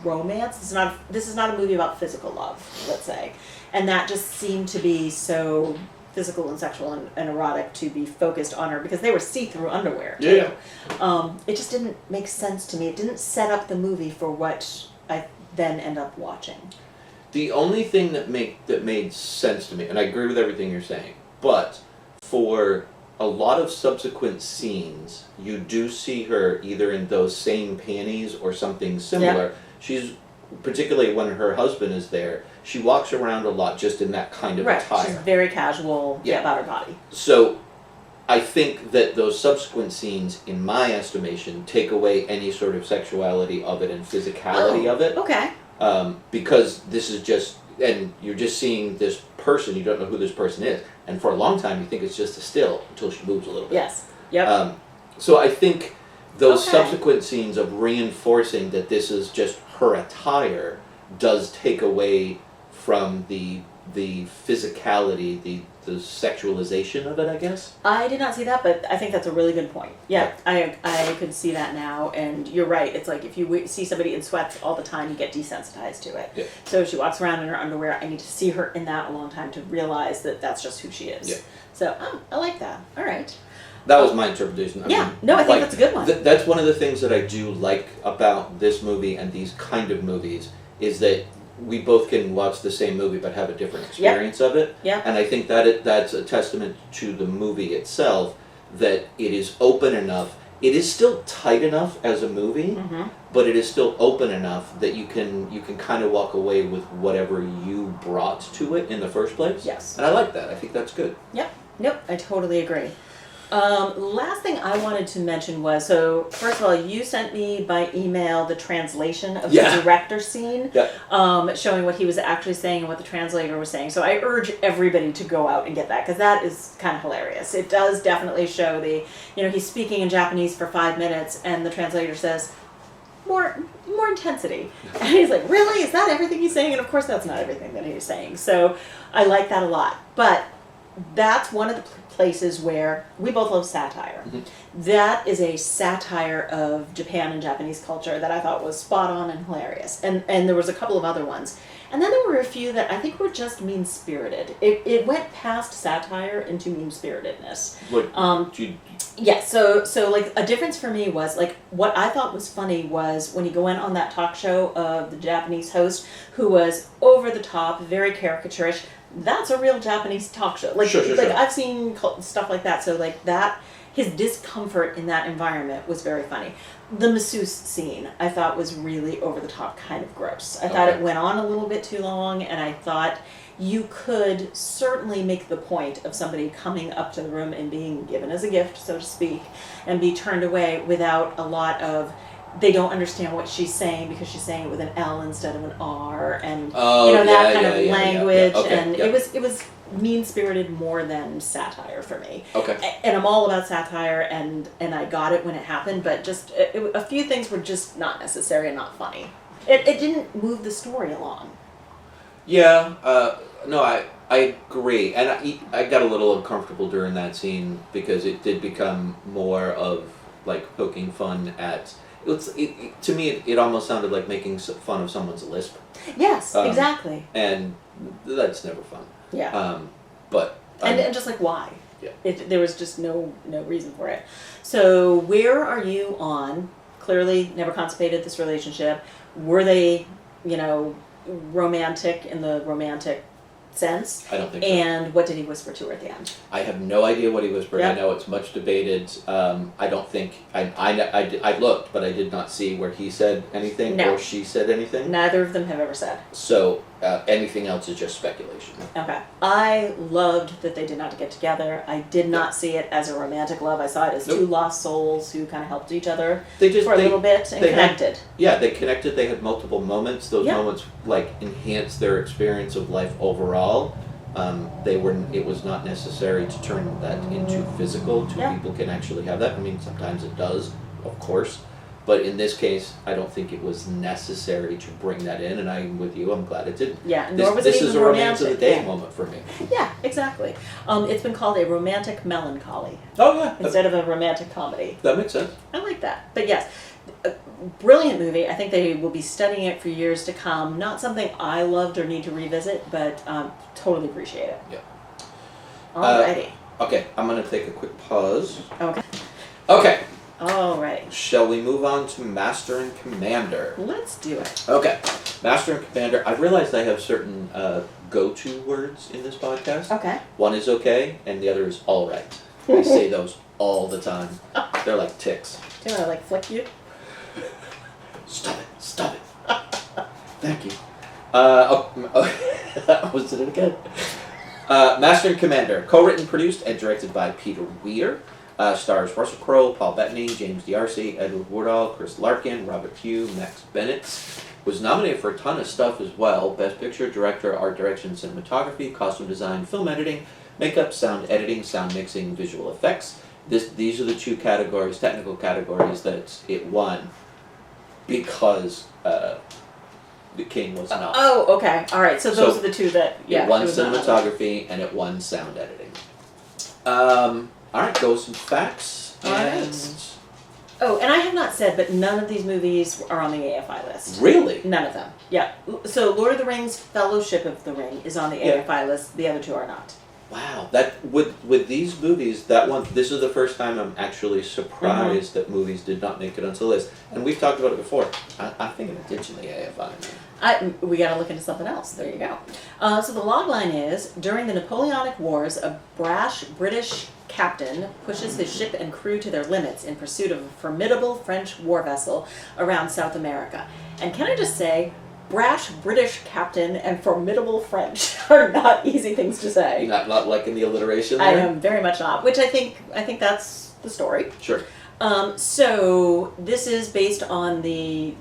romance. This is not a movie about physical love, let's say, and that just seemed to be so physical and sexual and erotic to be focused on her, because they were see-through underwear too. Yeah. It just didn't make sense to me. It didn't set up the movie for what I then end up watching. The only thing that made sense to me, and I agree with everything you're saying, but for a lot of subsequent scenes, you do see her either in those same panties or something similar. Yeah. She's, particularly when her husband is there, she walks around a lot just in that kind of attire. She's very casual about her body. So I think that those subsequent scenes, in my estimation, take away any sort of sexuality of it and physicality of it. Okay. Because this is just, and you're just seeing this person, you don't know who this person is. And for a long time, you think it's just a still until she moves a little bit. Yes. Yep. So I think those subsequent scenes of reinforcing that this is just her attire does take away from the physicality, the sexualization of it, I guess. I did not see that, but I think that's a really good point. Yeah, I could see that now, and you're right. It's like if you see somebody in sweats all the time, you get desensitized to it. Yeah. So if she walks around in her underwear, I need to see her in that a long time to realize that that's just who she is. Yeah. So, I like that. All right. That was my interpretation. I think that's a good one. That's one of the things that I do like about this movie and these kind of movies is that we both can watch the same movie but have a different experience of it. Yeah. And I think that that's a testament to the movie itself, that it is open enough. It is still tight enough as a movie, but it is still open enough that you can kind of walk away with whatever you brought to it in the first place. Yes. And I like that. I think that's good. Yep. Nope. I totally agree. Last thing I wanted to mention was, so first of all, you sent me by email the translation of the director scene, showing what he was actually saying and what the translator was saying. So I urge everybody to go out and get that, because that is kind of hilarious. It does definitely show he's speaking in Japanese for 5 minutes and the translator says, more intensity. And he's like, really? Is that everything he's saying? And of course that's not everything that he's saying. So I like that a lot. But that's one of the places where we both love satire. That is a satire of Japan and Japanese culture that I thought was spot on and hilarious. And there was a couple of other ones. And then there were a few that I think were just mean-spirited. It went past satire into mean-spiritedness. So like a difference for me was, like, what I thought was funny was when he went on that talk show of the Japanese host who was over the top, very caricaturish. That's a real Japanese talk show. Like, sure. I've seen stuff like that. So like that, his discomfort in that environment was very funny. The masseuse scene I thought was really over the top, kind of gross. I thought it went on a little bit too long, and I thought you could certainly make the point of somebody coming up to the room and being given as a gift, so to speak, and be turned away without a lot of, they don't understand what she's saying because she's saying it with an L instead of an R, and that kind of language. It was mean-spirited more than satire for me. And I'm all about satire, and I got it when it happened, but just a few things were just not necessary and not funny. It didn't move the story along. No, I agree, and I got a little uncomfortable during that scene because it did become more of like poking fun at. To me, it almost sounded like making fun of someone's lisp. Yes, exactly. And that's never fun. Yeah. And just like, why? Yeah. There was just no reason for it. So where are you on? Clearly, never consummated this relationship. Were they, romantic in the romantic sense? I don't think so. And what did he whisper to her at the end? I have no idea what he whispered. I know it's much debated. I don't think I looked, but I did not see where he said anything or she said anything. Neither of them have ever said. So anything else is just speculation. Okay. I loved that they did not get together. I did not see it as a romantic love. I saw it as two lost souls who kind of helped each other for a little bit and connected. They connected. They had multiple moments. Those moments enhanced their experience of life overall. It was not necessary to turn that into physical. Two people can actually have that. I mean, sometimes it does, of course. But in this case, I don't think it was necessary to bring that in, and I'm with you. I'm glad it didn't. Yeah, nor was it even This is a romance of the day moment for me. Yeah, exactly. It's been called a romantic melancholy. Oh, yeah. Instead of a romantic comedy. That makes sense. I like that. But yes, a brilliant movie. I think they will be studying it for years to come. Not something I loved or need to revisit, but totally appreciate it. Yeah. Alrighty. Okay, I'm going to take a quick pause. Okay. Alright. Shall we move on to Master and Commander? Let's do it. Okay. Master and Commander. I've realized I have certain go-to words in this podcast. Okay. One is okay, and the other is alright. I say those all the time. They're like ticks. Do I flick you? Stop it. Thank you. That was it again. Master and Commander. Co-written, produced, and directed by Peter Weir. Stars Russell Crowe, Paul Bettany, James D'Arcy, Edward Woodall, Chris Larkin, Robert Pugh, Max Bennett. Was nominated for a ton of stuff as well. Best Picture, Director, Art Direction, Cinematography, Costume Design, Film Editing, Makeup, Sound Editing, Sound Mixing, Visual Effects. These are the two categories, technical categories, that it won because The King was not. Oh, okay. All right. So those So, are the two that, It won it was not nominated. cinematography and it won sound editing. All right, go with some facts. All right. And Oh, and I have not said, but none of these movies are on the AFI list. really? None of them. Yeah. So Lord of the Rings Fellowship of the Ring is on the Yeah. AFI list. The other two are not. Wow, that with these movies, that one. This is the first time I'm actually surprised that movies did not make it onto the list. And we've talked about it before. I'm thinking of ditching the AFI. We got to look into something else. There you go. So the logline is, during the Napoleonic Wars, a brash British captain pushes his ship and crew to their limits in pursuit of a formidable French war vessel around South America. And can I just say, brash British captain and formidable French are not easy things to say. Not liking the alliteration I there? am very much not, which I think that's the story. Sure. So this is based on the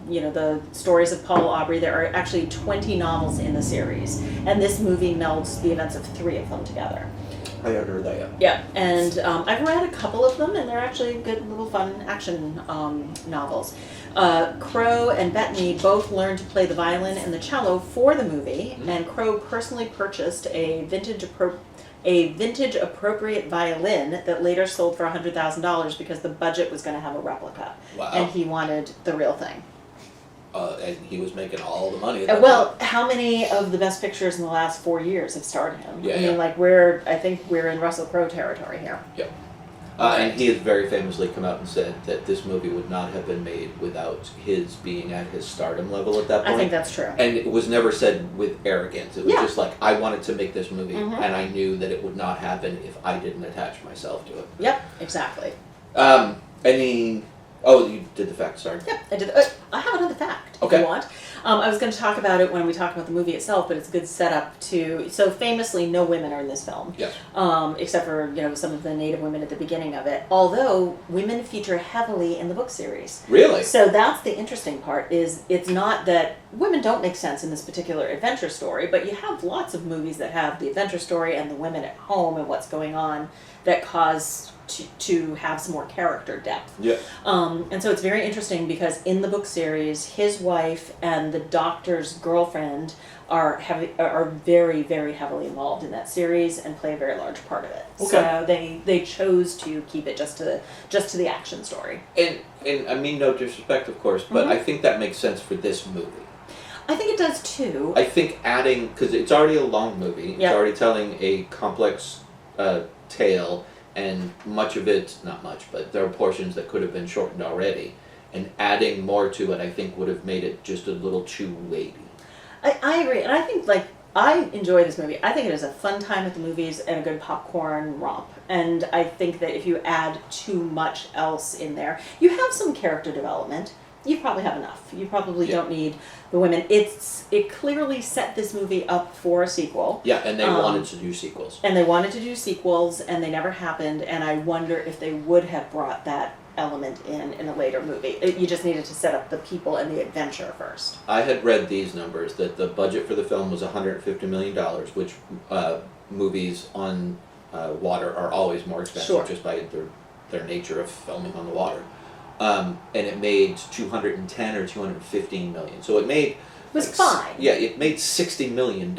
stories of Paul Aubrey. There are actually 20 novels in the series, and this movie melds the events of 3 of them together. I haven't heard that yet. Yeah, and I've read a couple of them, and they're actually good little fun action novels. Crowe and Bettany both learned to play the violin and the cello for the movie, and Crowe personally purchased a vintage appropriate violin that later sold for $100,000 because the budget was going to have a replica. Wow. And he wanted the real thing. And he was making all the money. At that Well, point. how many of the best pictures in the last 4 years have starred him? Yeah, I mean, yeah. I think we're in Russell Crowe territory here. Yep. And he has very famously come out and said that this movie would not have been made without his being at his stardom level at that point. I think that's true. And it was never said with arrogance. It was Yeah. just like, I wanted to make this movie, Mhm. and I knew that it would not happen if I didn't attach myself to it. Yep, exactly. You did the fact, sorry. Yep, I did. I have another fact, Okay. if you want. I was going to talk about it when we talk about the movie itself, but it's a good setup to... So famously, no women are in this film. Yes. Except for, some of the native women at the beginning of it. Although, women feature heavily in the book series. Really? So that's the interesting part, is it's not that women don't make sense in this particular adventure story, but you have lots of movies that have the adventure story and the women at home and what's going on that cause to have some more character depth. Yeah. And so it's very interesting because in the book series, his wife and the doctor's girlfriend are very, very heavily involved in that series and play a very large part of it. Okay. So they chose to keep it just to the action story. And I mean no disrespect, of course, but I think that makes sense for this movie. I think it does too. I think adding, because it's already a long movie, it's Yep. already telling a complex tale, and much of it, not much, but there are portions that could have been shortened already, and adding more to it I think would have made it just a little too weighty. I agree, and I think I enjoy this movie. I think it is a fun time at the movies and a good popcorn romp. And I think that if you add too much else in there, you have some character development. You probably have enough. You probably don't need the women. It clearly set this movie up for a sequel. Yeah, and they wanted to do sequels. And they wanted to do sequels, and they never happened. And I wonder if they would have brought that element in a later movie. You just needed to set up the people and the adventure first. I had read these numbers, that the budget for the film was $150 million, which movies on water are always more expensive Sure. just by their nature of filming on the water. And it made 210 or 215 million. So it made... It was fine. Yeah, it made $60 million,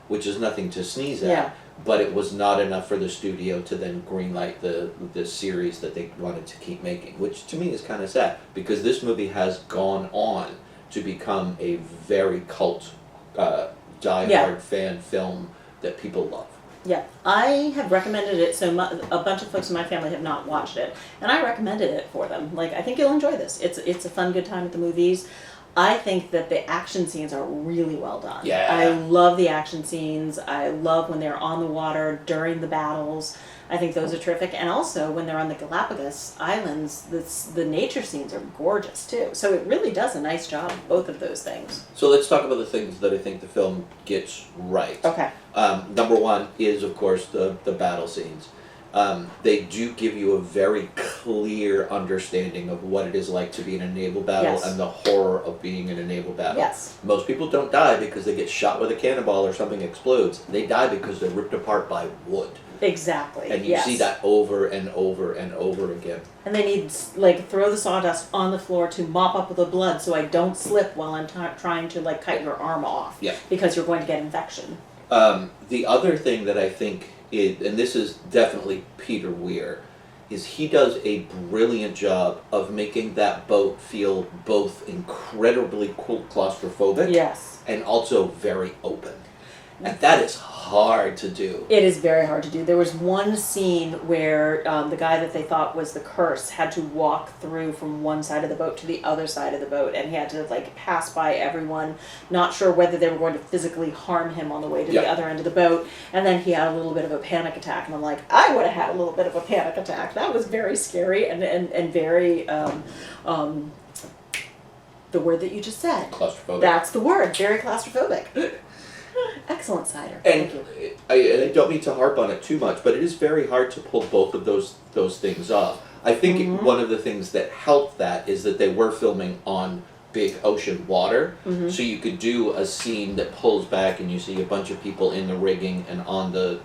which is nothing to sneeze at. Yeah. But it was not enough for the studio to then greenlight the series that they wanted to keep making, which to me is kind of sad, because this movie has gone on to become a very cult, die-hard fan film that people love. Yeah, I have recommended it, so a bunch of folks in my family have not watched it, and I recommended it for them. I think you'll enjoy this. It's a fun, good time at the movies. I think that the action scenes are really well done. Yeah. I love the action scenes. I love when they're on the water during the battles. I think those are terrific. And also when they're on the Galapagos Islands, the nature scenes are gorgeous too. So it really does a nice job of both of those things. So let's talk about the things that I think the film gets right. Okay. Number one is, of course, the battle scenes. They do give you a very clear understanding of what it is like to be in a naval battle Yes. and the horror of being in a naval battle. Yes. Most people don't die because they get shot with a cannonball or something explodes. They die because they're ripped apart by wood. Exactly. And you see that over and over and over again. And then you'd like throw the sawdust on the floor to mop up the blood so I don't slip while I'm trying to like cut your arm off. Yeah. Because you're going to get infection. The other thing that I think is, and this is definitely Peter Weir, is he does a brilliant job of making that boat feel both incredibly claustrophobic Yes. and also very open. And that is hard to do. It is very hard to do. There was one scene where the guy that they thought was the curse had to walk through from one side of the boat to the other side of the boat, and he had to like pass by everyone, not sure whether they were going to physically harm him on the way to the other end of the boat. And then he had a little bit of a panic attack, and I'm like, I would have had a little bit of a panic attack. That was very scary and very the word that you just said. Claustrophobic. That's the word. Very claustrophobic. Excellent cider. And Thank you. I don't mean to harp on it too much, but it is very hard to pull both of those things off. I think one of the things that helped that is that they were filming on big ocean water, so you could do a scene that pulls back and you see a bunch of people in the rigging and on the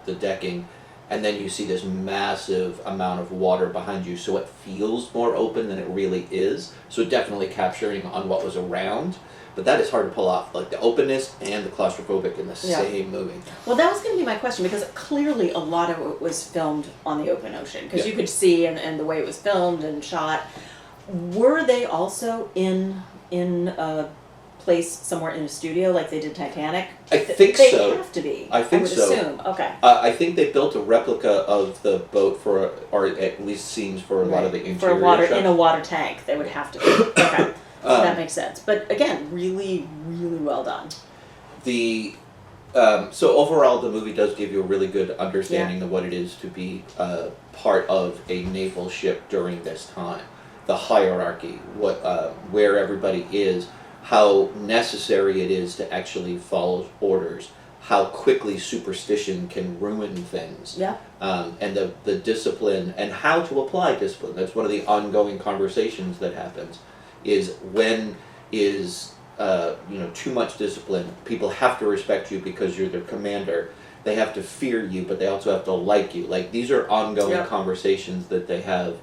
the decking, and then you see this massive amount of water behind you, so it feels more open than it really is. So definitely capturing on what was around. But that is hard to pull off, like the openness and the claustrophobic in the same movie. Well, that was going to be my question, because clearly a lot of it was filmed on the open ocean, because you could see and the way it was filmed and shot. Were they also in a place somewhere in a studio like they did Titanic? I think so. They have to be. I think would so. Assume. Okay. I think they built a replica of the boat or at least scenes for a lot of the interior shots. In a water tank, they would have to be. Okay. So that makes sense. But again, really, really well done. So overall, the movie does give you a really good understanding of what it is to be part of a naval ship during this time. The hierarchy, where everybody is, how necessary it is to actually follow orders, how quickly superstition can ruin things, and the discipline and how to apply discipline. That's one of the ongoing conversations that happens. Is when is too much discipline. People have to respect you because you're their commander. They have to fear you, but they also have to like you. Like, these are ongoing conversations that they have,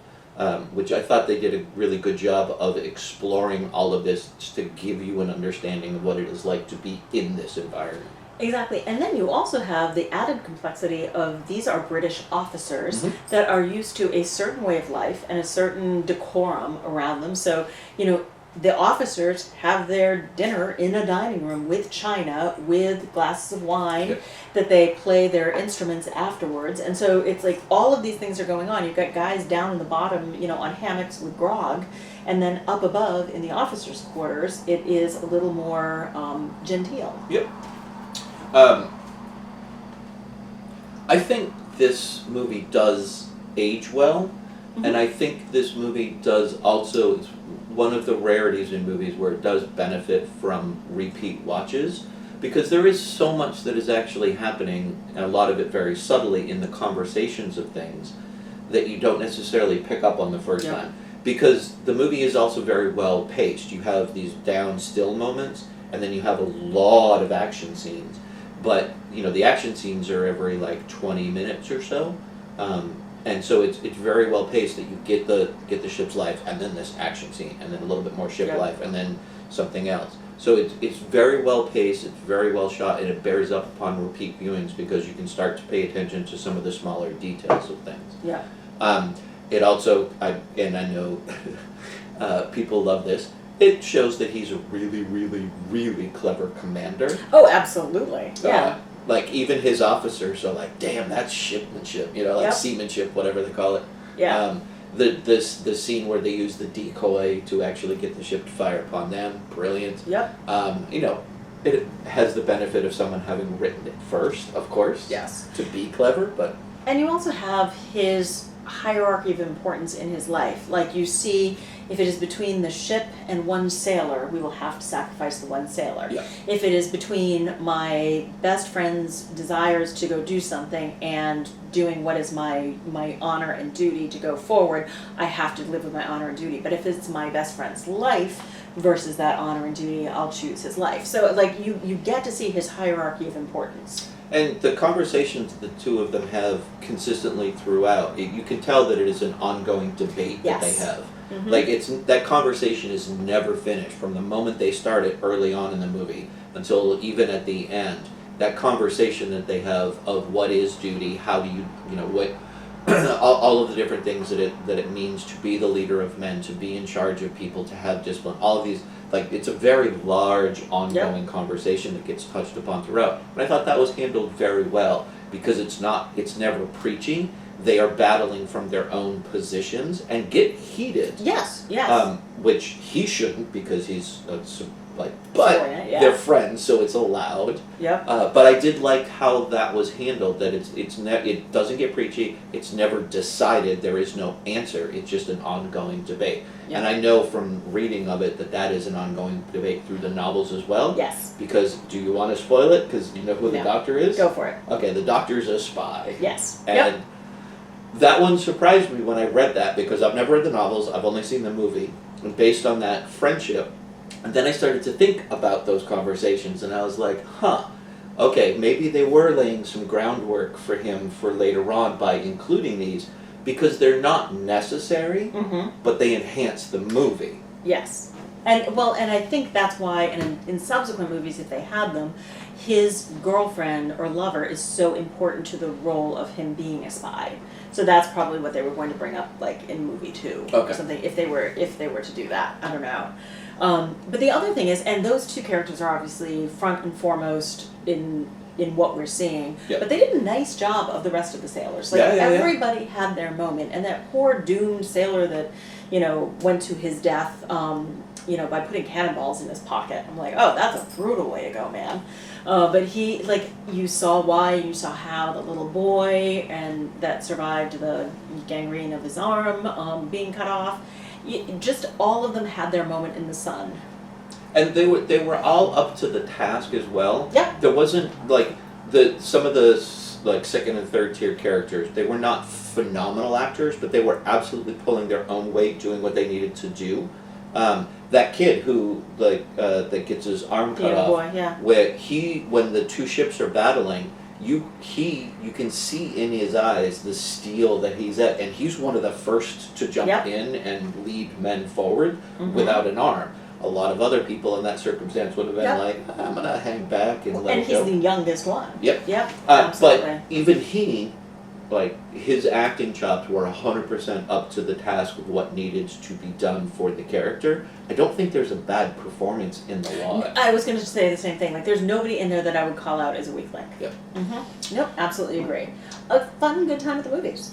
which I thought they did a really good job of exploring all of this to give you an understanding of what it is like to be in this environment. Exactly. And then you also have the added complexity of these are British officers that are used to a certain way of life and a certain decorum around them. So, the officers have their dinner in a dining room with china, with glasses of wine, that they play their instruments afterwards. And so it's like all of these things are going on. You've got guys down in the bottom, on hammocks with grog. And then up above in the officers' quarters, it is a little more genteel. Yep. I think this movie does age well, and I think this movie does also, it's one of the rarities in movies where it does benefit from repeat watches, because there is so much that is actually happening, and a lot of it very subtly in the conversations of things, that you don't necessarily pick up on the first time. Because the movie is also very well paced. You have these down still moments, and then you have a lot of action scenes. But the action scenes are every like 20 minutes or so, and so it's very well paced. That you get the ship's life, and then this action scene, and then a little bit more ship life, and then something else. So it's very well paced. It's very well shot, and it bears up upon repeat viewings because you can start to pay attention to some of the smaller details of things. Yeah. It also, I know people love this. It shows that he's a really, really, really clever commander. Oh, absolutely. Yeah. Like, even his officers are like, damn, that's shipmanship, seamanship, whatever they call it. Yeah. The scene where they use the decoy to actually get the ship to fire upon them, brilliant. Yep. It has the benefit of someone having written it first, of course. Yes. To be clever, but... And you also have his hierarchy of importance in his life. Like, you see, if it is between the ship and one sailor, we will have to sacrifice the one sailor. Yeah. If it is between my best friend's desires to go do something and doing what is my honor and duty to go forward, I have to live with my honor and duty. But if it's my best friend's life versus that honor and duty, I'll choose his life. So, like, you get to see his hierarchy of importance. And the conversations the two of them have consistently throughout, you can tell that it is an ongoing debate that they have. Mm-hmm. Like, it's that conversation is never finished from the moment they start it early on in the movie until even at the end. That conversation that they have of what is duty, how do you, what all of the different things that it means to be the leader of men, to be in charge of people, to have discipline, all of these, like, it's a very large ongoing conversation that gets touched upon throughout. And I thought that was handled very well because it's never preachy. They are battling from their own positions and get heated. Yes. Which he shouldn't because he's they're friends, so it's allowed. Yep. But I did like how that was handled. That it doesn't get preachy. It's never decided. There is no answer. It's just an ongoing debate. Yep. And I know from reading of it that is an ongoing debate through the novels as well. Yes. Because do you want to spoil it? Because you know who the doctor is. Go for it. Okay, the doctor's a spy. Yes. And that one surprised me when I read that because I've never read the novels. I've only seen the movie, and based on that friendship. And then I started to think about those conversations, and I was like, okay, maybe they were laying some groundwork for him for later on by including these, because they're not necessary, but they enhance the movie. Yes. And I think that's why, in subsequent movies, if they had them, his girlfriend or lover is so important to the role of him being a spy. So that's probably what they were going to bring up, like in movie 2 or something, if they were to do that. I don't know. But the other thing is, and those two characters are obviously front and foremost in what we're seeing, but they did a nice job of the rest of the sailors. Like everybody had their moment, and that poor doomed sailor that went to his death by putting cannonballs in his pocket. I'm like, oh, that's a brutal way to go, man. But he, like, you saw why, you saw how the little boy and that survived the gangrene of his arm being cut off. Just all of them had their moment in the sun. And they were all up to the task as well. Yeah. There wasn't like some of the like second and third tier characters. They were not phenomenal actors, but they were absolutely pulling their own weight, doing what they needed to do. That kid who that gets his arm cut off. Boy, yeah. When the two ships are battling, you can see in his eyes the steel that he's at, and he's one of the first to jump in and lead men forward without an arm. A lot of other people in that circumstance would have been like, I'm gonna hang back and let it go. And he's the youngest one. Yep. Absolutely. But even he, like, his acting chops were 100% up to the task of what needed to be done for the character. I don't think there's a bad performance in the lot. I was going to say the same thing. Like, there's nobody in there that I would call out as a weak link. Yep. Nope, absolutely agree. A fun, good time at the movies.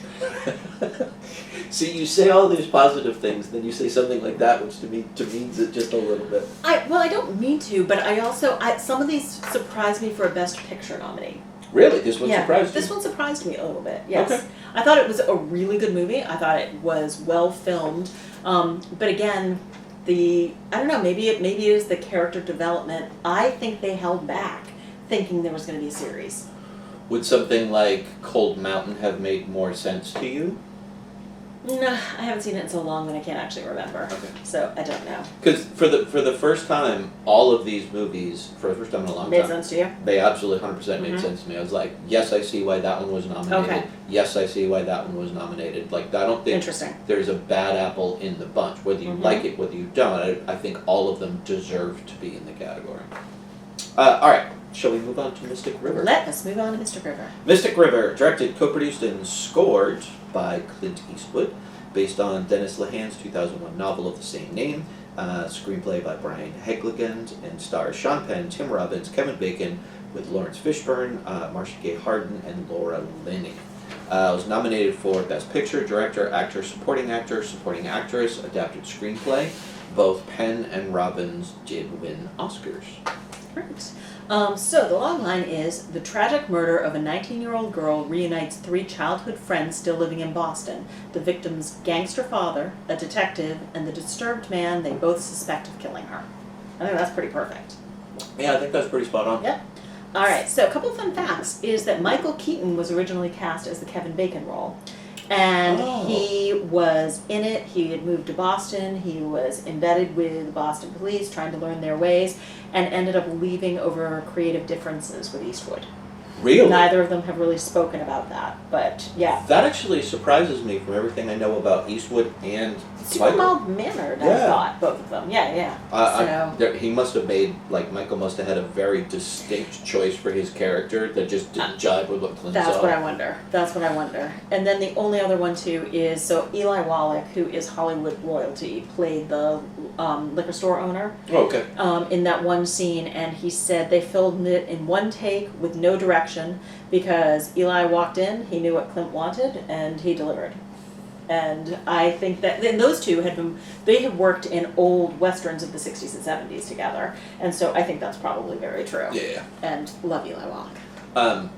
See, you say all these positive things, then you say something like that, which to me demeans it just a little bit. I don't mean to, but some of these surprised me for a Best Picture nominee. Really? This one surprised you? This one surprised me a little bit, yes. Okay. I thought it was a really good movie. I thought it was well filmed. But again, I don't know, maybe it is the character development. I think they held back thinking there was going to be a series. Would something like Cold Mountain have made more sense to you? No, I haven't seen it in so long that I can't actually remember. Okay. So I don't know. Because for the first time, all of these movies, for the first time in a long time, made sense to you? They absolutely 100% made sense to me. I was like, yes, I see why that one was nominated. Okay. Yes, I see why that one was nominated. Like, I don't think there's a bad apple in the bunch. Whether you like it, whether you don't, I think all of them deserve to be in the category. All right. Shall we move on to Mystic River? Let us move on to Mystic River. Mystic River, directed, co-produced, and scored by Clint Eastwood, based on Dennis Lehane's 2001 novel of the same name, screenplay by Brian Hegligand, and stars Sean Penn, Tim Robbins, Kevin Bacon, with Lawrence Fishburne, Marcia Gay Harden, and Laura Linney. It was nominated for Best Picture, Director, Actor, Supporting Actress, Adapted Screenplay. Both Penn and Robbins did win Oscars. Great. So the log line is, the tragic murder of a 19-year-old girl reunites 3 childhood friends still living in Boston. The victim's gangster father, a detective, and the disturbed man they both suspect of killing her. I think that's pretty perfect. Yeah, I think that's pretty spot on. Yep. All right, so a couple of fun facts is that Michael Keaton was originally cast as the Kevin Bacon role. And he was in it. He had moved to Boston. He was embedded with the Boston police, trying to learn their ways, and ended up leaving over creative differences with Eastwood. Really? Neither of them have really spoken about that, but yeah. That actually surprises me from everything I know about Eastwood and Super Michael. mild-mannered, I Yeah. thought, both of them. Yeah. He must have made, Michael must have had a very distinct choice for his character that just didn't jive with what Clint That's saw. what I wonder. And then the only other one, too, is, so Eli Wallach, who is Hollywood royalty, played the liquor store owner. Oh, okay. In that one scene, and he said they filmed it in one take with no direction because Eli walked in, he knew what Clint wanted, and he delivered. And I think that, and those two they had worked in old westerns of the 60s and 70s together, and so I think that's probably very true. Yeah. And love Eli Wallach.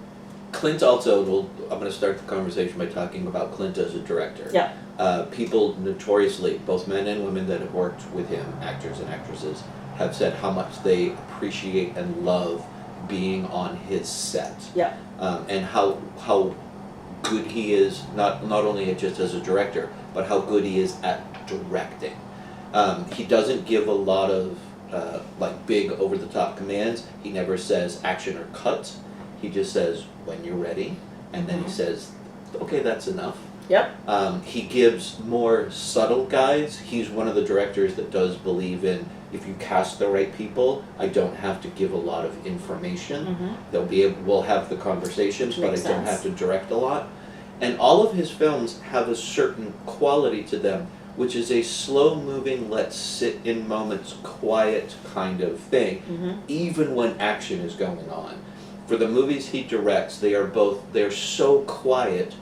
Clint also, I'm going to start the conversation by talking about Clint as a director. Yeah. People notoriously, both men and women that have worked with him, actors and actresses, have said how much they appreciate and love being on his set. Yeah. And how good he is, not only just as a director, but how good he is at directing. He doesn't give a lot of big over-the-top commands. He never says action or cut. He just says when you're ready, and then he says, okay, that's enough. Yep. He gives more subtle guides. He's one of the directors that does believe in, if you cast the right people, I don't have to give a lot of information. We'll have the conversations, but I don't have to direct a lot. And all of his films have a certain quality to them, which is a slow-moving, let's sit in moments, quiet kind of thing, even when action is going on. For the movies he directs, they're so quiet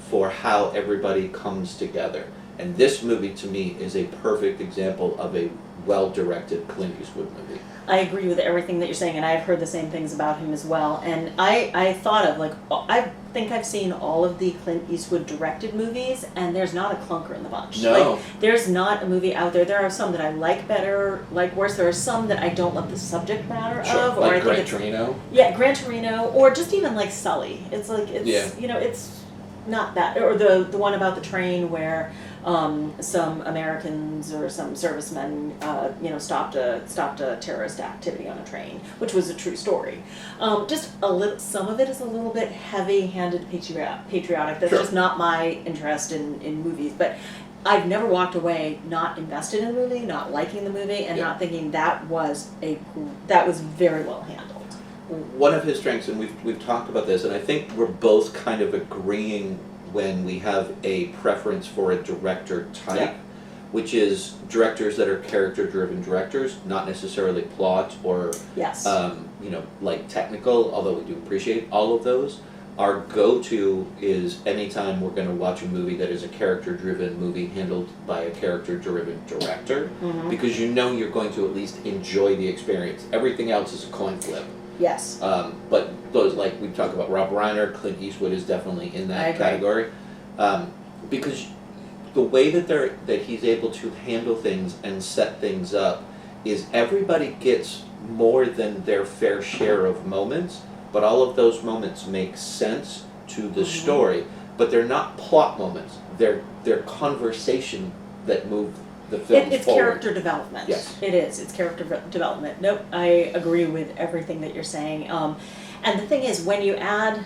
for how everybody comes together. And this movie, to me, is a perfect example of a well-directed Clint Eastwood movie. I agree with everything that you're saying, and I've heard the same things about him as well. And I thought of, I think I've seen all of the Clint Eastwood directed movies, and there's not a clunker in the bunch. No. There's not a movie out there. There are some that I like better, like worse. There are some that I don't love the subject matter of. Or I think Gran Torino? Yeah, Gran Torino, or just even like Sully. It's it's not that. Or the one about the train where some Americans or some servicemen, stopped a terrorist activity on a train, which was a true story. Just a little. Some of it is a little bit heavy-handed, patriotic. That's just not my interest in movies. But I've never walked away not invested in the movie, not liking the movie, and not thinking that was very well handled. One of his strengths, and we've talked about this, and I think we're both kind of agreeing when we have a preference for a director type, which is directors that are character-driven directors, not necessarily plot or technical, although we do appreciate all of those. Our go-to is anytime we're going to watch a movie that is a character-driven movie handled by a character-driven director, because you're going to at least enjoy the experience. Everything else is a coin flip. Yes. But those, like we talk about Rob Reiner, Clint Eastwood is definitely in that category. Because the way that he's able to handle things and set things up is everybody gets more than their fair share of moments, but all of those moments make sense to the story. But they're not plot moments. They're conversation that move the film it's forward. Character development. Yes. It is. It's character development. Nope, I agree with everything that you're saying. And the thing is, when you add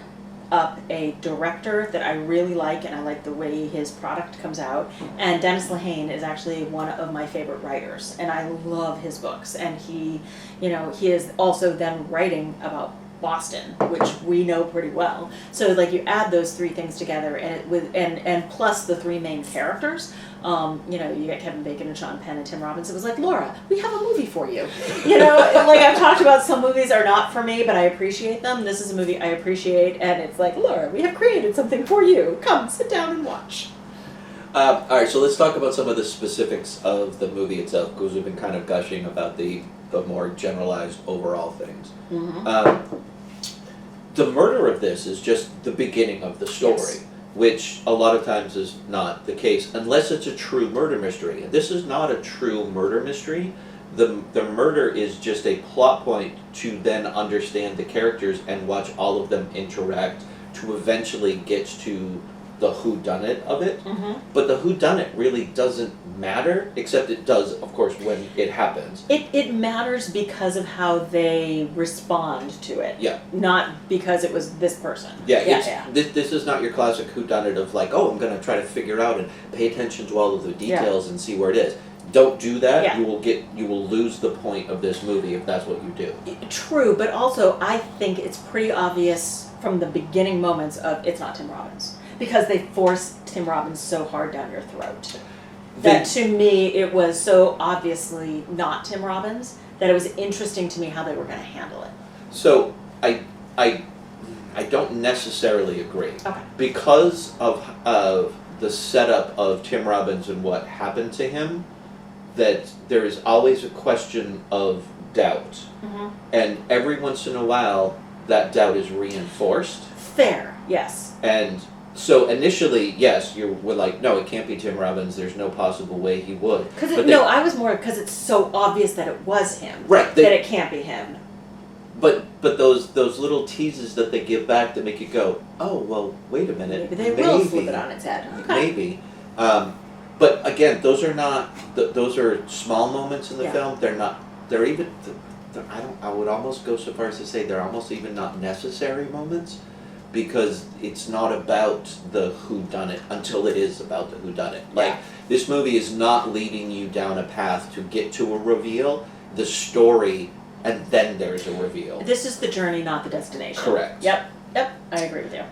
up a director that I really like, and I like the way his product comes out, and Dennis Lehane is actually one of my favorite writers, and I love his books, and he is also then writing about Boston, which we know pretty well. So you add those three things together, and plus the three main characters. You got Kevin Bacon and Sean Penn and Tim Robbins. It was like, Laura, we have a movie for you. I've talked about, some movies are not for me, but I appreciate them. This is a movie I appreciate, and it's like, Laura, we have created something for you. Come, sit down and watch. All right, so let's talk about some of the specifics of the movie itself, because we've been kind of gushing about the more generalized overall things. The murder of this is just the beginning of the story, which a lot of times is not the case, unless it's a true murder mystery. And this is not a true murder mystery. The murder is just a plot point to then understand the characters and watch all of them interact to eventually get to the whodunit of it. Mm-hmm. But the whodunit really doesn't matter, except it does, of course, when it happens. It matters because of how they respond to it. Yeah. Not because it was this person. Yeah. This is not your classic whodunit of like, oh, I'm going to try to figure out and pay attention to all of the details and see where it is. Don't do that. Yeah. You will lose the point of this movie if that's what you do. True, but also I think it's pretty obvious from the beginning moments of it's not Tim Robbins. Because they force Tim Robbins so hard down your throat. That to me, it was so obviously not Tim Robbins that it was interesting to me how they were going to handle it. So I don't necessarily agree. Okay. Because of the setup of Tim Robbins and what happened to him, that there is always a question of doubt. Mm-hmm. And every once in a while, that doubt is reinforced. Fair, yes. And so initially, yes, you were like, no, it can't be Tim Robbins. There's no possible way he would. I was more because it's so obvious that it was him. Right. That it can't be him. But those little teases that they give back that make you go, oh, well, wait a minute. Maybe they will flip it on its head. Okay. Maybe. But again, those are not. Those are small moments in the film. They're not. They're even. I would almost go so far as to say they're almost even not necessary moments, because it's not about the whodunit until it is about the whodunit. Like, this movie is not leading you down a path to get to a reveal. The story, and then there's a reveal. This is the journey, not the destination. Correct. Yep, I agree with you.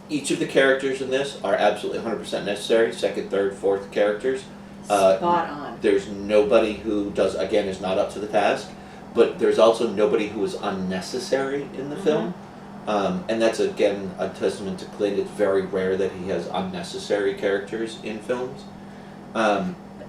Each of the characters in this are absolutely 100% necessary. Second, third, fourth characters. Spot on. There's nobody who is not up to the task, but there's also nobody who is unnecessary in the film. And that's, again, a testament to Clint. It's very rare that he has unnecessary characters in films.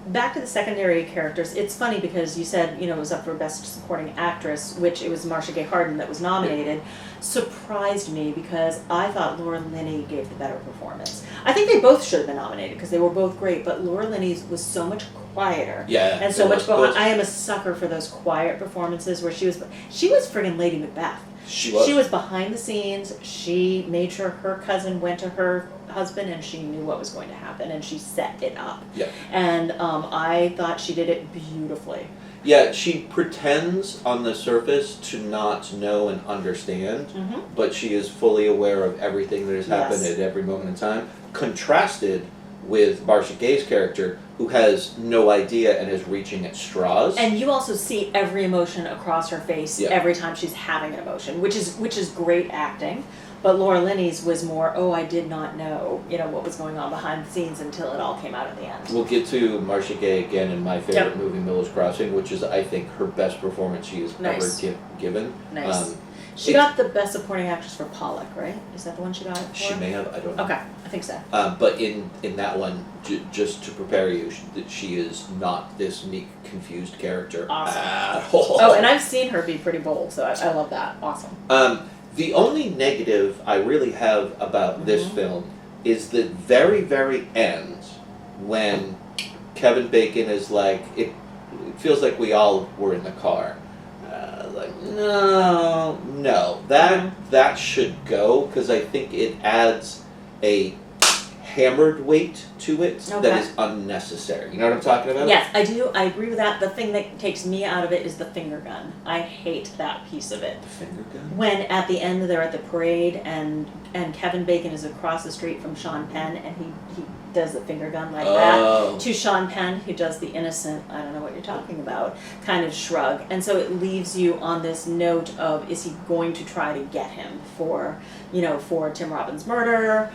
Back to the secondary characters, it's funny because you said, it was up for Best Supporting Actress, which it was Marcia Gay Harden that was nominated. Surprised me because I thought Laura Linney gave the better performance. I think they both should have been nominated because they were both great, but Laura Linney's was so much quieter. Yeah. And so much behind. I am a sucker for those quiet performances where she was friggin' Lady Macbeth. She was. She was behind the scenes. She made sure her cousin went to her husband and she knew what was going to happen and she set it up. Yeah. And I thought she did it beautifully. Yeah, she pretends on the surface to not know and understand, but she is fully aware of everything that has happened at every moment in time. Contrasted with Marcia Gay's character, who has no idea and is reaching at straws. And you also see every emotion across her face every time she's having an emotion, which is great acting. But Laura Linney's was more, I did not know, what was going on behind the scenes until it all came out at the end. We'll get to Marcia Gay again in my favorite movie, Miller's Crossing, which is, I think, her best performance she has ever given. Nice. She got the Best Supporting Actress for Pollock, right? Is that the one she got it for? She may have, I don't know. Okay, I think so. But in that one, just to prepare you, she is not this meek, confused character at all. Oh, and I've seen her be pretty bold, so I love that. Awesome. The only negative I really have about this film is the very, very end when Kevin Bacon is like, it feels like we all were in the car. No, that should go, because I think it adds a hammered weight to it that is unnecessary. You know what I'm talking about? Yes, I do. I agree with that. The thing that takes me out of it is the finger gun. I hate that piece of it. The finger gun? When at the end they're at the parade and Kevin Bacon is across the street from Sean Penn and he does the finger gun like that to Sean Penn, who does the innocent, I don't know what you're talking about, kind of shrug. And so it leaves you on this note of, is he going to try to get him for Tim Robbins' murder?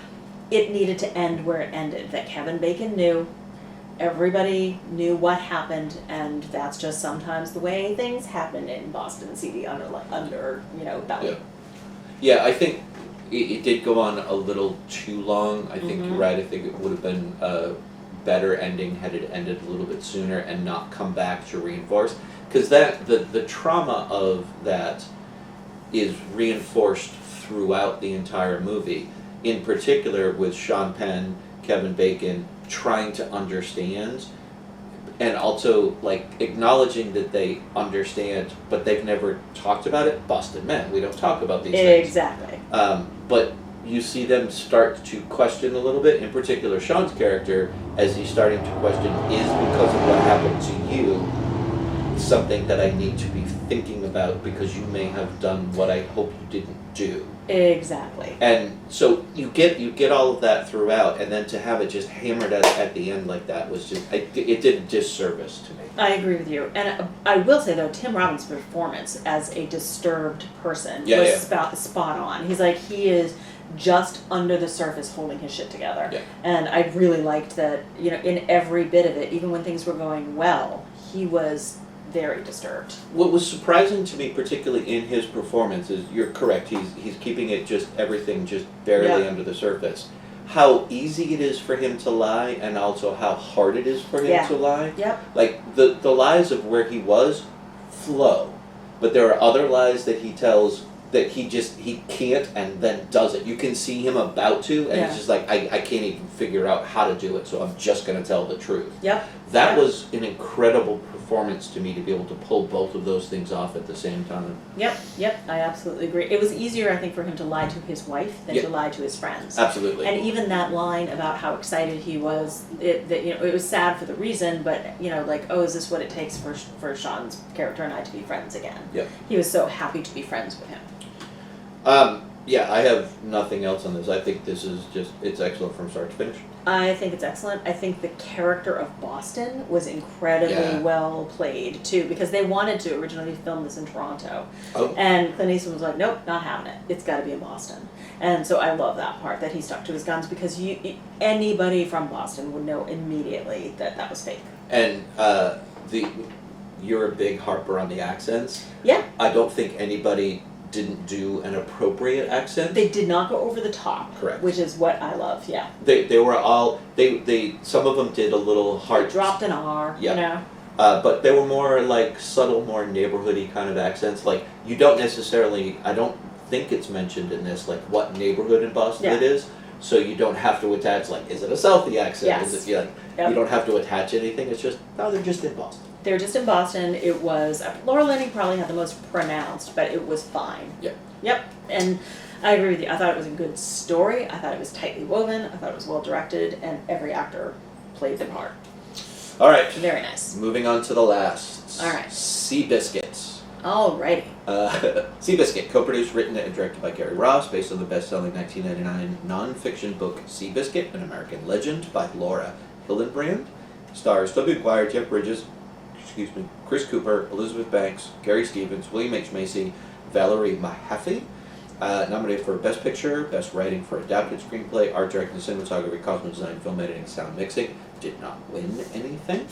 It needed to end where it ended, that Kevin Bacon knew, everybody knew what happened, and that's just sometimes the way things happen in Boston CD under belly. Yeah, I think it did go on a little too long. I think you're right. I think it would have been a better ending had it ended a little bit sooner and not come back to reinforce. Because the trauma of that is reinforced throughout the entire movie. In particular with Sean Penn, Kevin Bacon trying to understand, and also like acknowledging that they understand, but they've never talked about it. Busted men, we don't talk about these things. Exactly. But you see them start to question a little bit, in particular Sean's character, as he's starting to question, is because of what happened to you something that I need to be thinking about because you may have done what I hope you didn't do. Exactly. And so you get all of that throughout, and then to have it just hammered at the end like that was just, it did a disservice to me. I agree with you. And I will say, though, Tim Robbins' performance as a disturbed person was spot on. He's like, he is just under the surface holding his shit together. Yeah. And I really liked that, you know, in every bit of it, even when things were going well, he was very disturbed. What was surprising to me, particularly in his performance, is you're correct. He's keeping it just everything just barely under the surface. How easy it is for him to lie, and also how hard it is for him to lie. Yep. Like the lies of where he was flow, but there are other lies that he tells that he can't and then does it. You can see him about to, and it's just like I can't even figure out how to do it, so I'm just going to tell the truth. Yep. That was an incredible performance to me, to be able to pull both of those things off at the same time. Yep, I absolutely agree. It was easier, I think, for him to lie to his wife than to lie to his friends. Absolutely. And even that line about how excited he was, that you know, it was sad for the reason, but you know, like, oh, is this what it takes for Sean's character and I to be friends again? Yep. He was so happy to be friends with him. Yeah, I have nothing else on this. I think this is just, it's excellent from start to finish. I think it's excellent. I think the character of Boston was incredibly well played, too, because they wanted to originally film this in Toronto. Oh. And Clint Eastwood was like, nope, not having it. It's got to be in Boston. And so I love that part, that he stuck to his guns, because anybody from Boston would know immediately that that was fake. And you're a big harper on the accents. Yeah. I don't think anybody didn't do an appropriate accent. They did not go over the top. Correct. Which is what I love, yeah. They were all, some of them did a little hard. They dropped an R, you know. But they were more like subtle, more neighborhoody kind of accents. Like, you don't necessarily, I don't think it's mentioned in this, like what neighborhood in Boston it is. So you don't have to attach, like, is it a Southie accent? Yes. Is it, you don't have to attach anything. It's just, no, they're just in Boston. They're just in Boston. It was, Laura Linney probably had the most pronounced, but it was fine. Yep. And I agree with you. I thought it was a good story. I thought it was tightly woven. I thought it was well directed, and every actor played their part. All right. Very nice. Moving on to the last. All right. Seabisquit. Alrighty. Seabisquit, co-produced, written, and directed by Gary Ross, based on the best-selling 1999 non-fiction book Seabisquit, An American Legend by Laura Hillenbrand. Stars Tobey Maguire, Jeff Bridges, Chris Cooper, Elizabeth Banks, Gary Stevens, William H. Macy, Valerie Mahaffey. Nominated for Best Picture, Best Writing for Adapted Screenplay, Art Direction, Cinematography, Costume Design, Film Editing, Sound Mixing. Did not win anything.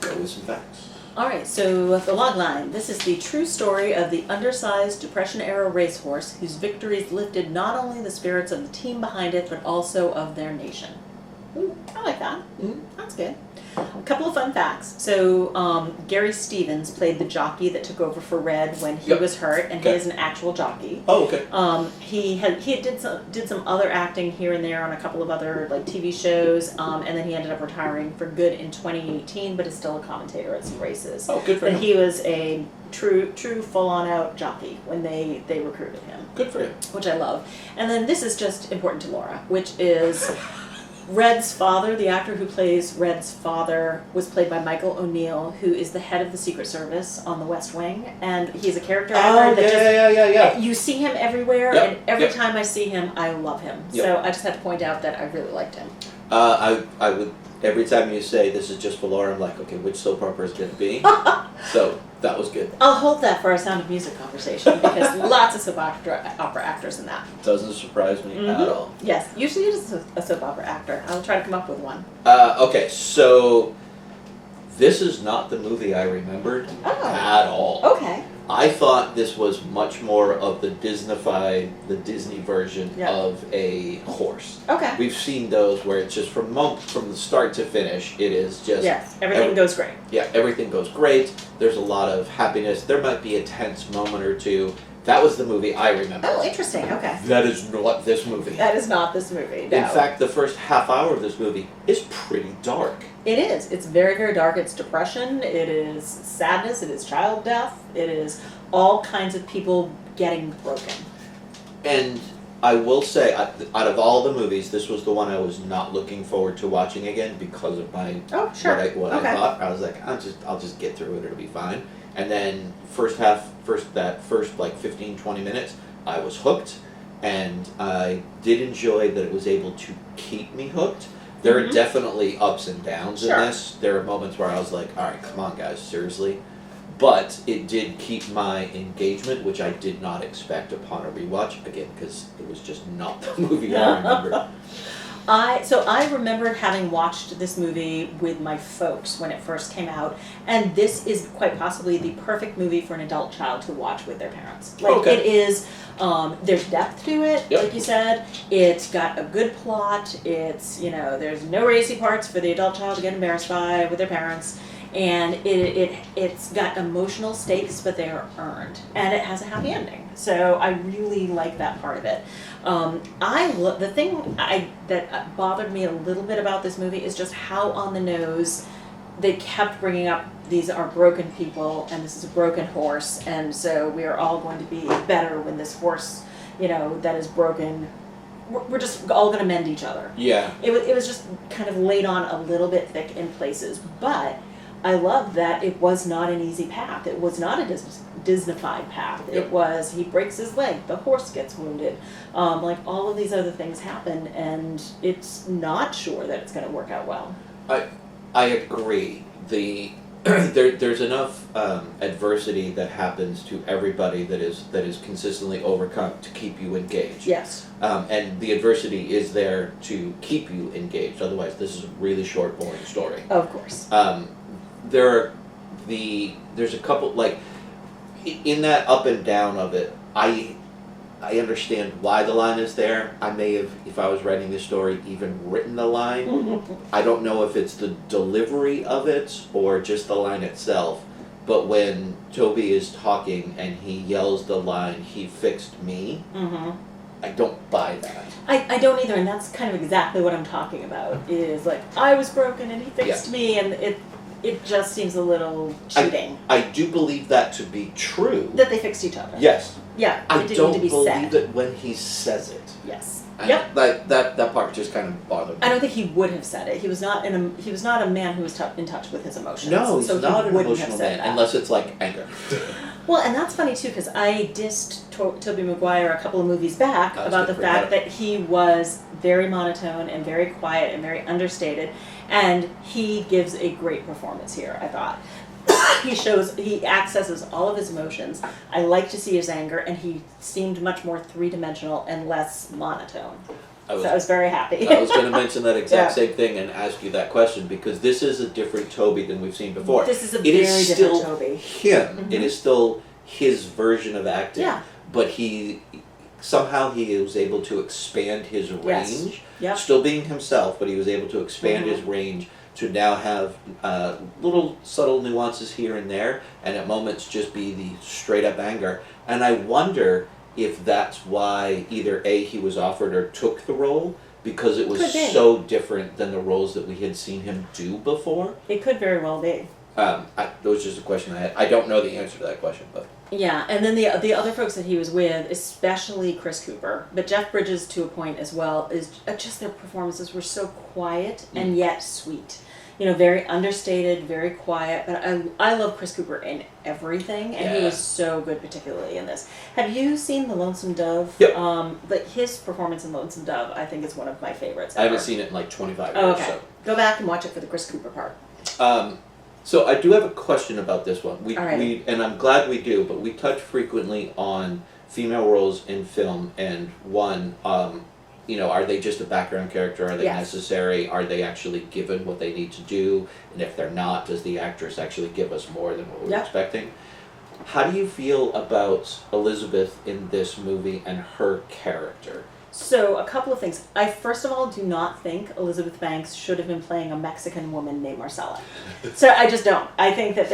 Go with some facts. Alright, so the logline. This is the true story of the undersized Depression-era racehorse whose victories lifted not only the spirits of the team behind it, but also of their nation. Ooh, I like that. That's good. A couple of fun facts. So, Gary Stevens played the jockey that took over for Red when he was hurt, and he is an actual jockey. Oh, okay. He did some other acting here and there on a couple of other like TV shows, and then he ended up retiring for good in 2018, but is still a commentator at some races. Oh, good for him. But he was a true full-on out jockey when they recruited him. Good for him. Which I love. And then this is just important to Laura, which is Red's father, the actor who plays Red's father, was played by Michael O'Neill, who is the head of the Secret Service on The West Wing, and he's a character actor yeah. You see him everywhere, and every time I see him, I love him. So I just had to point out that I really liked him. I would, every time you say this is just for Laura, I'm like, okay, which soap opera is it going to be? So that was good. I'll hold that for our Sound of Music conversation, because lots of soap opera actors in that. Doesn't surprise me at all. Yes, usually it is a soap opera actor. I'll try to come up with one. Okay, so this is not the movie I remembered at all. Okay. I thought this was much more of the Disney version of a horse. Okay. We've seen those where it's just from the start to finish, it is just... Yes, everything goes great. Yeah, everything goes great. There's a lot of happiness. There might be a tense moment or two. That was the movie I remember. Oh, interesting. Okay. That is not this movie. That is not this movie, no. In fact, the first half hour of this movie is pretty dark. It is. It's very, very dark. It's depression. It is sadness. It is child death. It is all kinds of people getting broken. And I will say, out of all the movies, this was the one I was not looking forward to watching again because of my Oh, sure. what Okay. I thought. I was like, I'll just get through it. It'll be fine. And then first like 15, 20 minutes, I was hooked, and I did enjoy that it was able to keep me hooked. There are definitely ups and downs in Sure. this. There are moments where I was like, all right, come on, guys, seriously. But it did keep my engagement, which I did not expect upon a rewatch, again, because it was just not the movie I remembered. I remembered having watched this movie with my folks when it first came out, and this is quite possibly the perfect movie for an adult child to watch with their parents. Like, Okay. it is, there's depth to it, Yep. like you said. It's got a good plot. It's, there's no racy parts for the adult child to get embarrassed by with their parents. And it's got emotional stakes, but they are earned, and it has a happy ending. So I really like that part of it. The thing that bothered me a little bit about this movie is just how on the nose they kept bringing up these are broken people, and this is a broken horse, and so we are all going to be better when this horse, that is broken. We're just all going to mend each other. Yeah. It was just kind of laid on a little bit thick in places, but I love that it was not an easy path. It was not a Disneyfied path. Yep. It was, he breaks his leg, the horse gets wounded, like all of these other things happen, and it's not sure that it's going to work out well. I agree. There's enough adversity that happens to everybody that is consistently overcome to keep you engaged. Yes. And the adversity is there to keep you engaged. Otherwise, this is a really short, boring story. Of course. There's a couple, like, in that up and down of it, I understand why the line is there. I may have, if I was writing this story, even written the line. I don't know if it's the delivery of it or just the line itself, but when Toby is talking and he yells the line, "He fixed me," I don't buy that. I don't either, and that's kind of exactly what I'm talking about, is like, I was broken and he fixed me, and it just seems a little cheating. I do believe that to be true. That they fixed each other. Yes. Yeah, I it didn't don't need to be believe said. it when he says it. Yes. And Yep. That part just kind of bothered me. I don't think he would have said it. He was not a man who was in touch with his emotions. No, he's so not he an wouldn't have emotional said man, that. unless it's like anger. Well, and that's funny too, because I dissed Tobey Maguire a couple of movies back I was about the gonna bring fact that up. that he was very monotone and very quiet and very understated, and he gives a great performance here, I thought. He accesses all of his emotions. I like to see his anger, and he seemed much more three-dimensional and less monotone. So I was very happy. I was going to mention that exact Yeah. same thing and ask you that question, because this is a different Toby than we've seen before. This is a It very is different still Toby. him. It is still his version of acting. Yeah. But he was able to expand his Yes. range. Yep. Still being himself, but he was able to expand his range to now have little subtle nuances here and there, and at moments just be the straight up anger. And I wonder if that's why either A, he was offered or took the role, because it was Could be. so different than the roles that we had seen him do before. It could very well be. That was just a question I had. I don't know the answer to that question, but Yeah, and then the other folks that he was with, especially Chris Cooper, but Jeff Bridges to a point as well, is just their performances were so quiet and yet sweet. Very understated, very quiet, but I love Chris Cooper in everything, and he was so good, particularly in this. Have you seen The Lonesome Dove? Yep. But his performance in Lonesome Dove, I think, is one of my favorites I haven't ever. seen it in like 25 Oh, years. okay. So. Go back and watch it for the Chris Cooper part. So I do have a question about this one. Alrighty. And I'm glad we do, but we touch frequently on female roles in film, and one, are they just a background character? Are they Yes. necessary? Are they actually given what they need to do? And if they're not, does the actress actually give us more than what we're expecting? How do you feel about Elizabeth in this movie and her character? So, a couple of things. I, first of all, do not think Elizabeth Banks should have been playing a Mexican woman named Marcella. So, I just don't. I think that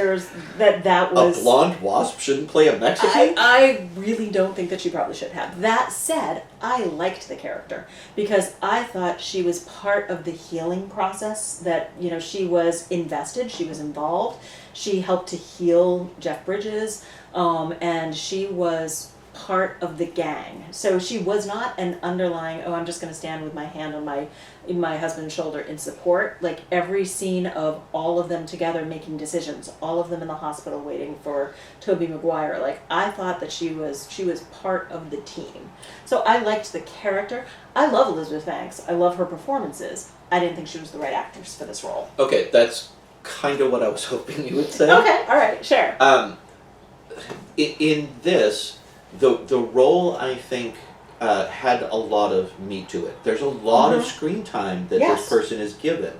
that was... A blonde wasp shouldn't play a Mexican? I really don't think that she probably should have. That said, I liked the character because I thought she was part of the healing process, that, she was invested, she was involved, she helped to heal Jeff Bridges, and she was part of the gang. So she was not an underlying, oh, I'm just going to stand with my hand on my husband's shoulder in support. Like every scene of all of them together making decisions, all of them in the hospital waiting for Tobey Maguire. Like I thought that she was part of the team. So I liked the character. I love Elizabeth Banks. I love her performances. I didn't think she was the right actress for this role. Okay, that's kind of what I was hoping you would say. Okay, all right, sure. In this, the role I think had a lot of meat to it. There's a lot of screen time that Yes. this person is given,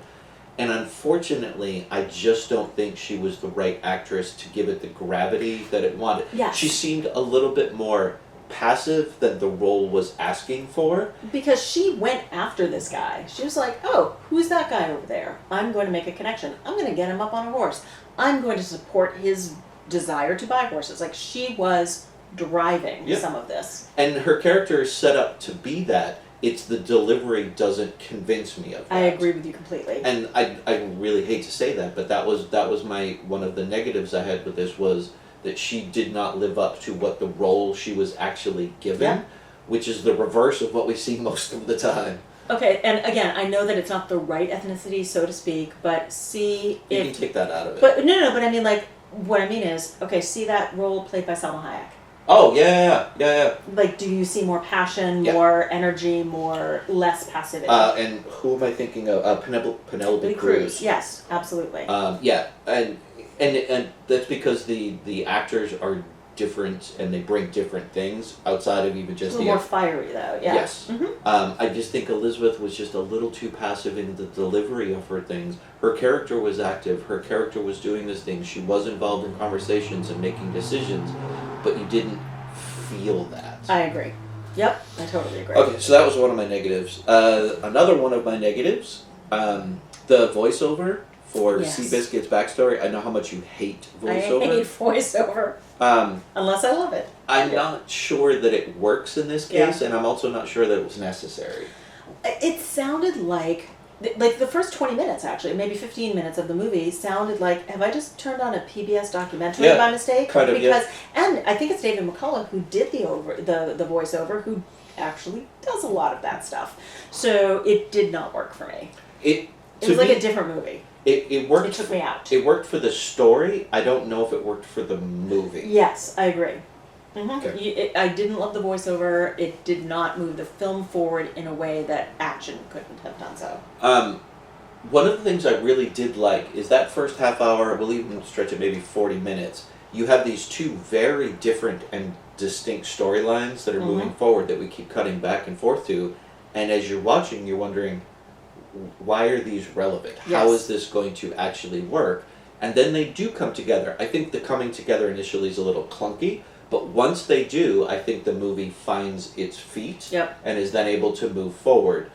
and unfortunately, I just don't think she was the right actress to give it the gravity that it wanted. Yes. She seemed a little bit more passive than the role was asking for. Because she went after this guy. She was like, oh, who's that guy over there? I'm going to make a connection. I'm going to get him up on a horse. I'm going to support his desire to buy horses. Like, she was driving Yep. some of this. And her character is set up to be that. It's the delivery doesn't convince me of that. I agree with you completely. And I really hate to say that, but that was my one of the negatives I had with this was that she did not live up to what the role she was actually given, Yeah. which is the reverse of what we see most of the time. Okay, and again, I know that it's not the right ethnicity, so to speak, but see You if... can take that out of it. But no, but I mean, like, what I mean is, okay, see that role played by Salma Hayek. Oh, yeah. Like, do you see more passion, Yeah. more energy, less passivity? And who am I thinking of? Penelope Cruz. Yes, absolutely. Yeah, and that's because the actors are different and they bring different things outside of even It's just a little more fiery, though. Yeah. Yes. Mm-hmm. I just think Elizabeth was just a little too passive in the delivery of her things. Her character was active. Her character was doing this thing. She was involved in conversations and making decisions, but you didn't feel that. I agree. Yep, I totally agree. Okay, so that was one of my negatives. Another one of my negatives, the voiceover for Yes. Seabiscuit's backstory. I know how much you hate voiceover. I hate voiceover. Unless I love it. I'm not sure that it works in this Yeah. case, and I'm also not sure that it was necessary. It sounded like the first 20 minutes, actually, maybe 15 minutes of the movie sounded like, have I just turned on a PBS documentary Yeah, by mistake? kind of, yeah. And I think it's David McCullough who did the voiceover, who actually does a lot of that stuff. So it did not work for me. It was like a different movie. It worked. It took me out. It worked for the story. I don't know if it worked for the movie. Yes, I agree. Mm-hmm. Okay. I didn't love the voiceover. It did not move the film forward in a way that action couldn't have done so. One of the things I really did like is that first half hour, we'll even stretch it maybe 40 minutes, you have these two very different and distinct storylines that are moving forward that we keep cutting back and forth to, and as you're watching, you're wondering, why are these relevant? Yes. How is this going to actually work? And then they do come together. I think the coming together initially is a little clunky, but once they do, I think the movie finds its feet and is then able to move forward.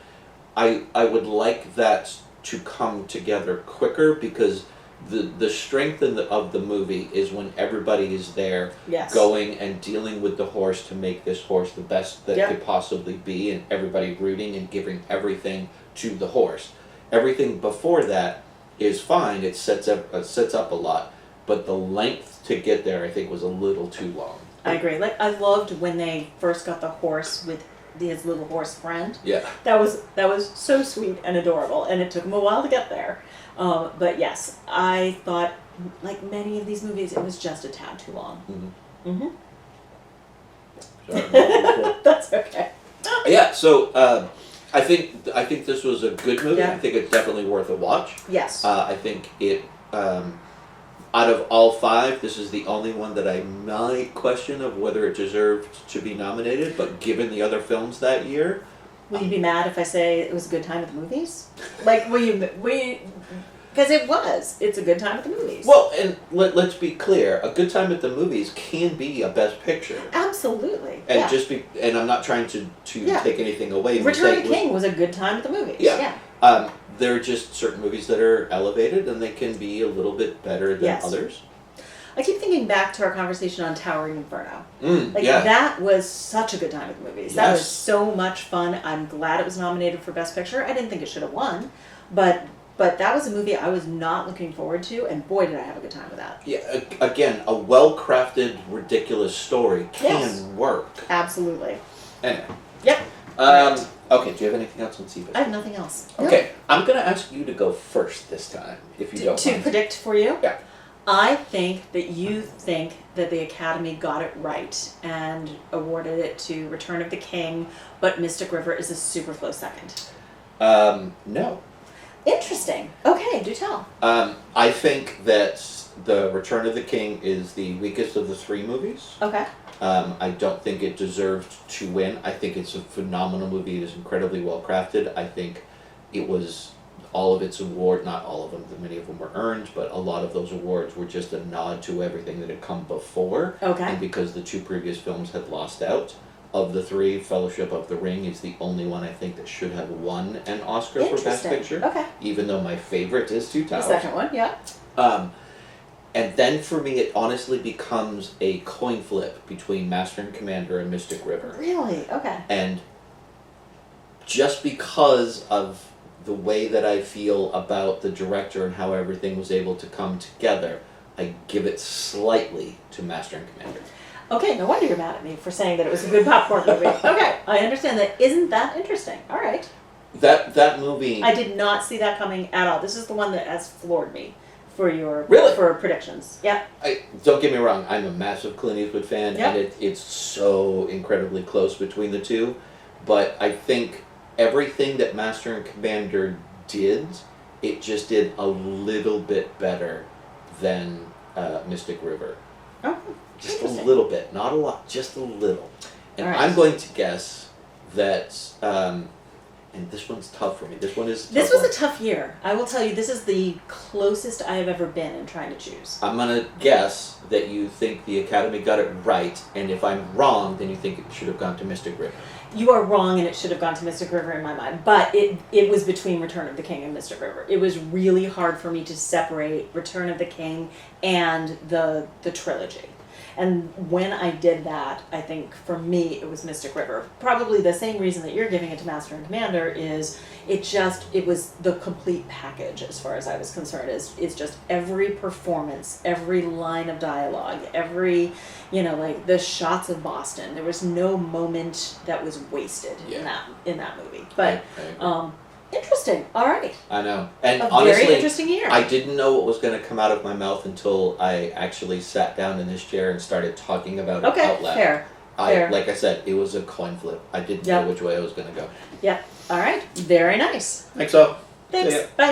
I would like that to come together quicker because the strength of the movie is when everybody is there going and dealing with the horse to make this horse the best that it could possibly be, and everybody rooting and giving everything to the horse. Everything before that is fine. It sets up a lot, but the length to get there, I think, was a little too long. I agree. Like, I loved when they first got the horse with his little horse friend. Yeah. That was so sweet and adorable, and it took him a while to get there. But yes, I thought, like many of these movies, it was just a tad too long. That's okay. Yeah. So I think this was a good movie. Yeah. I think it's definitely worth a watch. Yes. I think it. Out of all five, this is the only one that I might question of whether it deserved to be nominated. But given the other films that year, Will you be mad if I say it was a good time at the movies? Like, because it's a good time at the movies. well, and let's be clear, a good time at the movies can be a Best Picture. Absolutely. And and I'm not trying to take anything away. Return of the King was a good time at the movies. Yeah. There are just certain movies that are elevated and they can be a little bit better than others. I keep thinking back to our conversation on Towering Inferno. That was such a good time at the movies. That was so much fun. I'm glad it was nominated for Best Picture. I didn't think it should have won, but But that was a movie I was not looking forward to, and boy, did I have a good time with that. Yeah, again, a well-crafted, ridiculous story can Yes. work. Absolutely. Anyway. Yep. Okay, do you have anything else on Seabisquit? I have nothing else. No. Okay, I'm going to ask you to go first this time, if you don't To mind. predict for you? Yeah. I think that you think that the Academy got it right and awarded it to Return of the King, but Mystic River is a super close second. No. Interesting. Okay, do tell. I think that The Return of the King is the weakest of the three movies. Okay. I don't think it deserved to win. I think it's a phenomenal movie. It is incredibly well crafted. I think it was all of its award, not all of them, many of them were earned, but a lot of those awards were just a nod to everything that had come before. Okay. And because the two previous films had lost out, of the three, Fellowship of the Ring is the only one I think that should have won an Oscar for Best Interesting. Picture. Okay. Even though my favorite is Two The Towers. second one, yeah. And then for me, it honestly becomes a coin flip between Master and Commander and Mystic River. Really? Okay. And just because of the way that I feel about the director and how everything was able to come together, I give it slightly to Master and Commander. Okay, no wonder you're mad at me for saying that it was a good popcorn movie. Okay, I understand that. Isn't that interesting? All right. That movie... I did not see that coming at all. This is the one that has floored me for your Really? for predictions. Yeah. Don't get me wrong, I'm a massive Clint Eastwood fan, Yeah. and it's so incredibly close between the two, but I think everything that Master and Commander did, it just did a little bit better than Mystic River. Oh, Just a interesting. little bit, not a lot, just a little. And All right. I'm going to guess that, and this one's tough for me, this one is a tough This was one. a tough year. I will tell you, this is the closest I have ever been in trying to choose. I'm going to guess that you think the Academy got it right, and if I'm wrong, then you think it should have gone to Mystic River. You are wrong, and it should have gone to Mystic River in my mind. But it was between Return of the King and Mystic River. It was really hard for me to separate Return of the King and the trilogy. And when I did that, I think for me it was Mystic River. Probably the same reason that you're giving it to Master and Commander is it was the complete package as far as I was concerned. It's just every performance, every line of dialogue, every, like the shots of Boston. There was no moment that was wasted in that movie. But I agree. interesting. All right. I know. And A honestly, very interesting year. I didn't know what was going to come out of my mouth until I actually sat down in this chair and started talking about it Okay, out loud. fair. Like I said, it was a coin flip. I didn't Yeah. know which way I was going to go. Yeah. All right. Very nice. Thanks all. Thanks. See ya. Bye.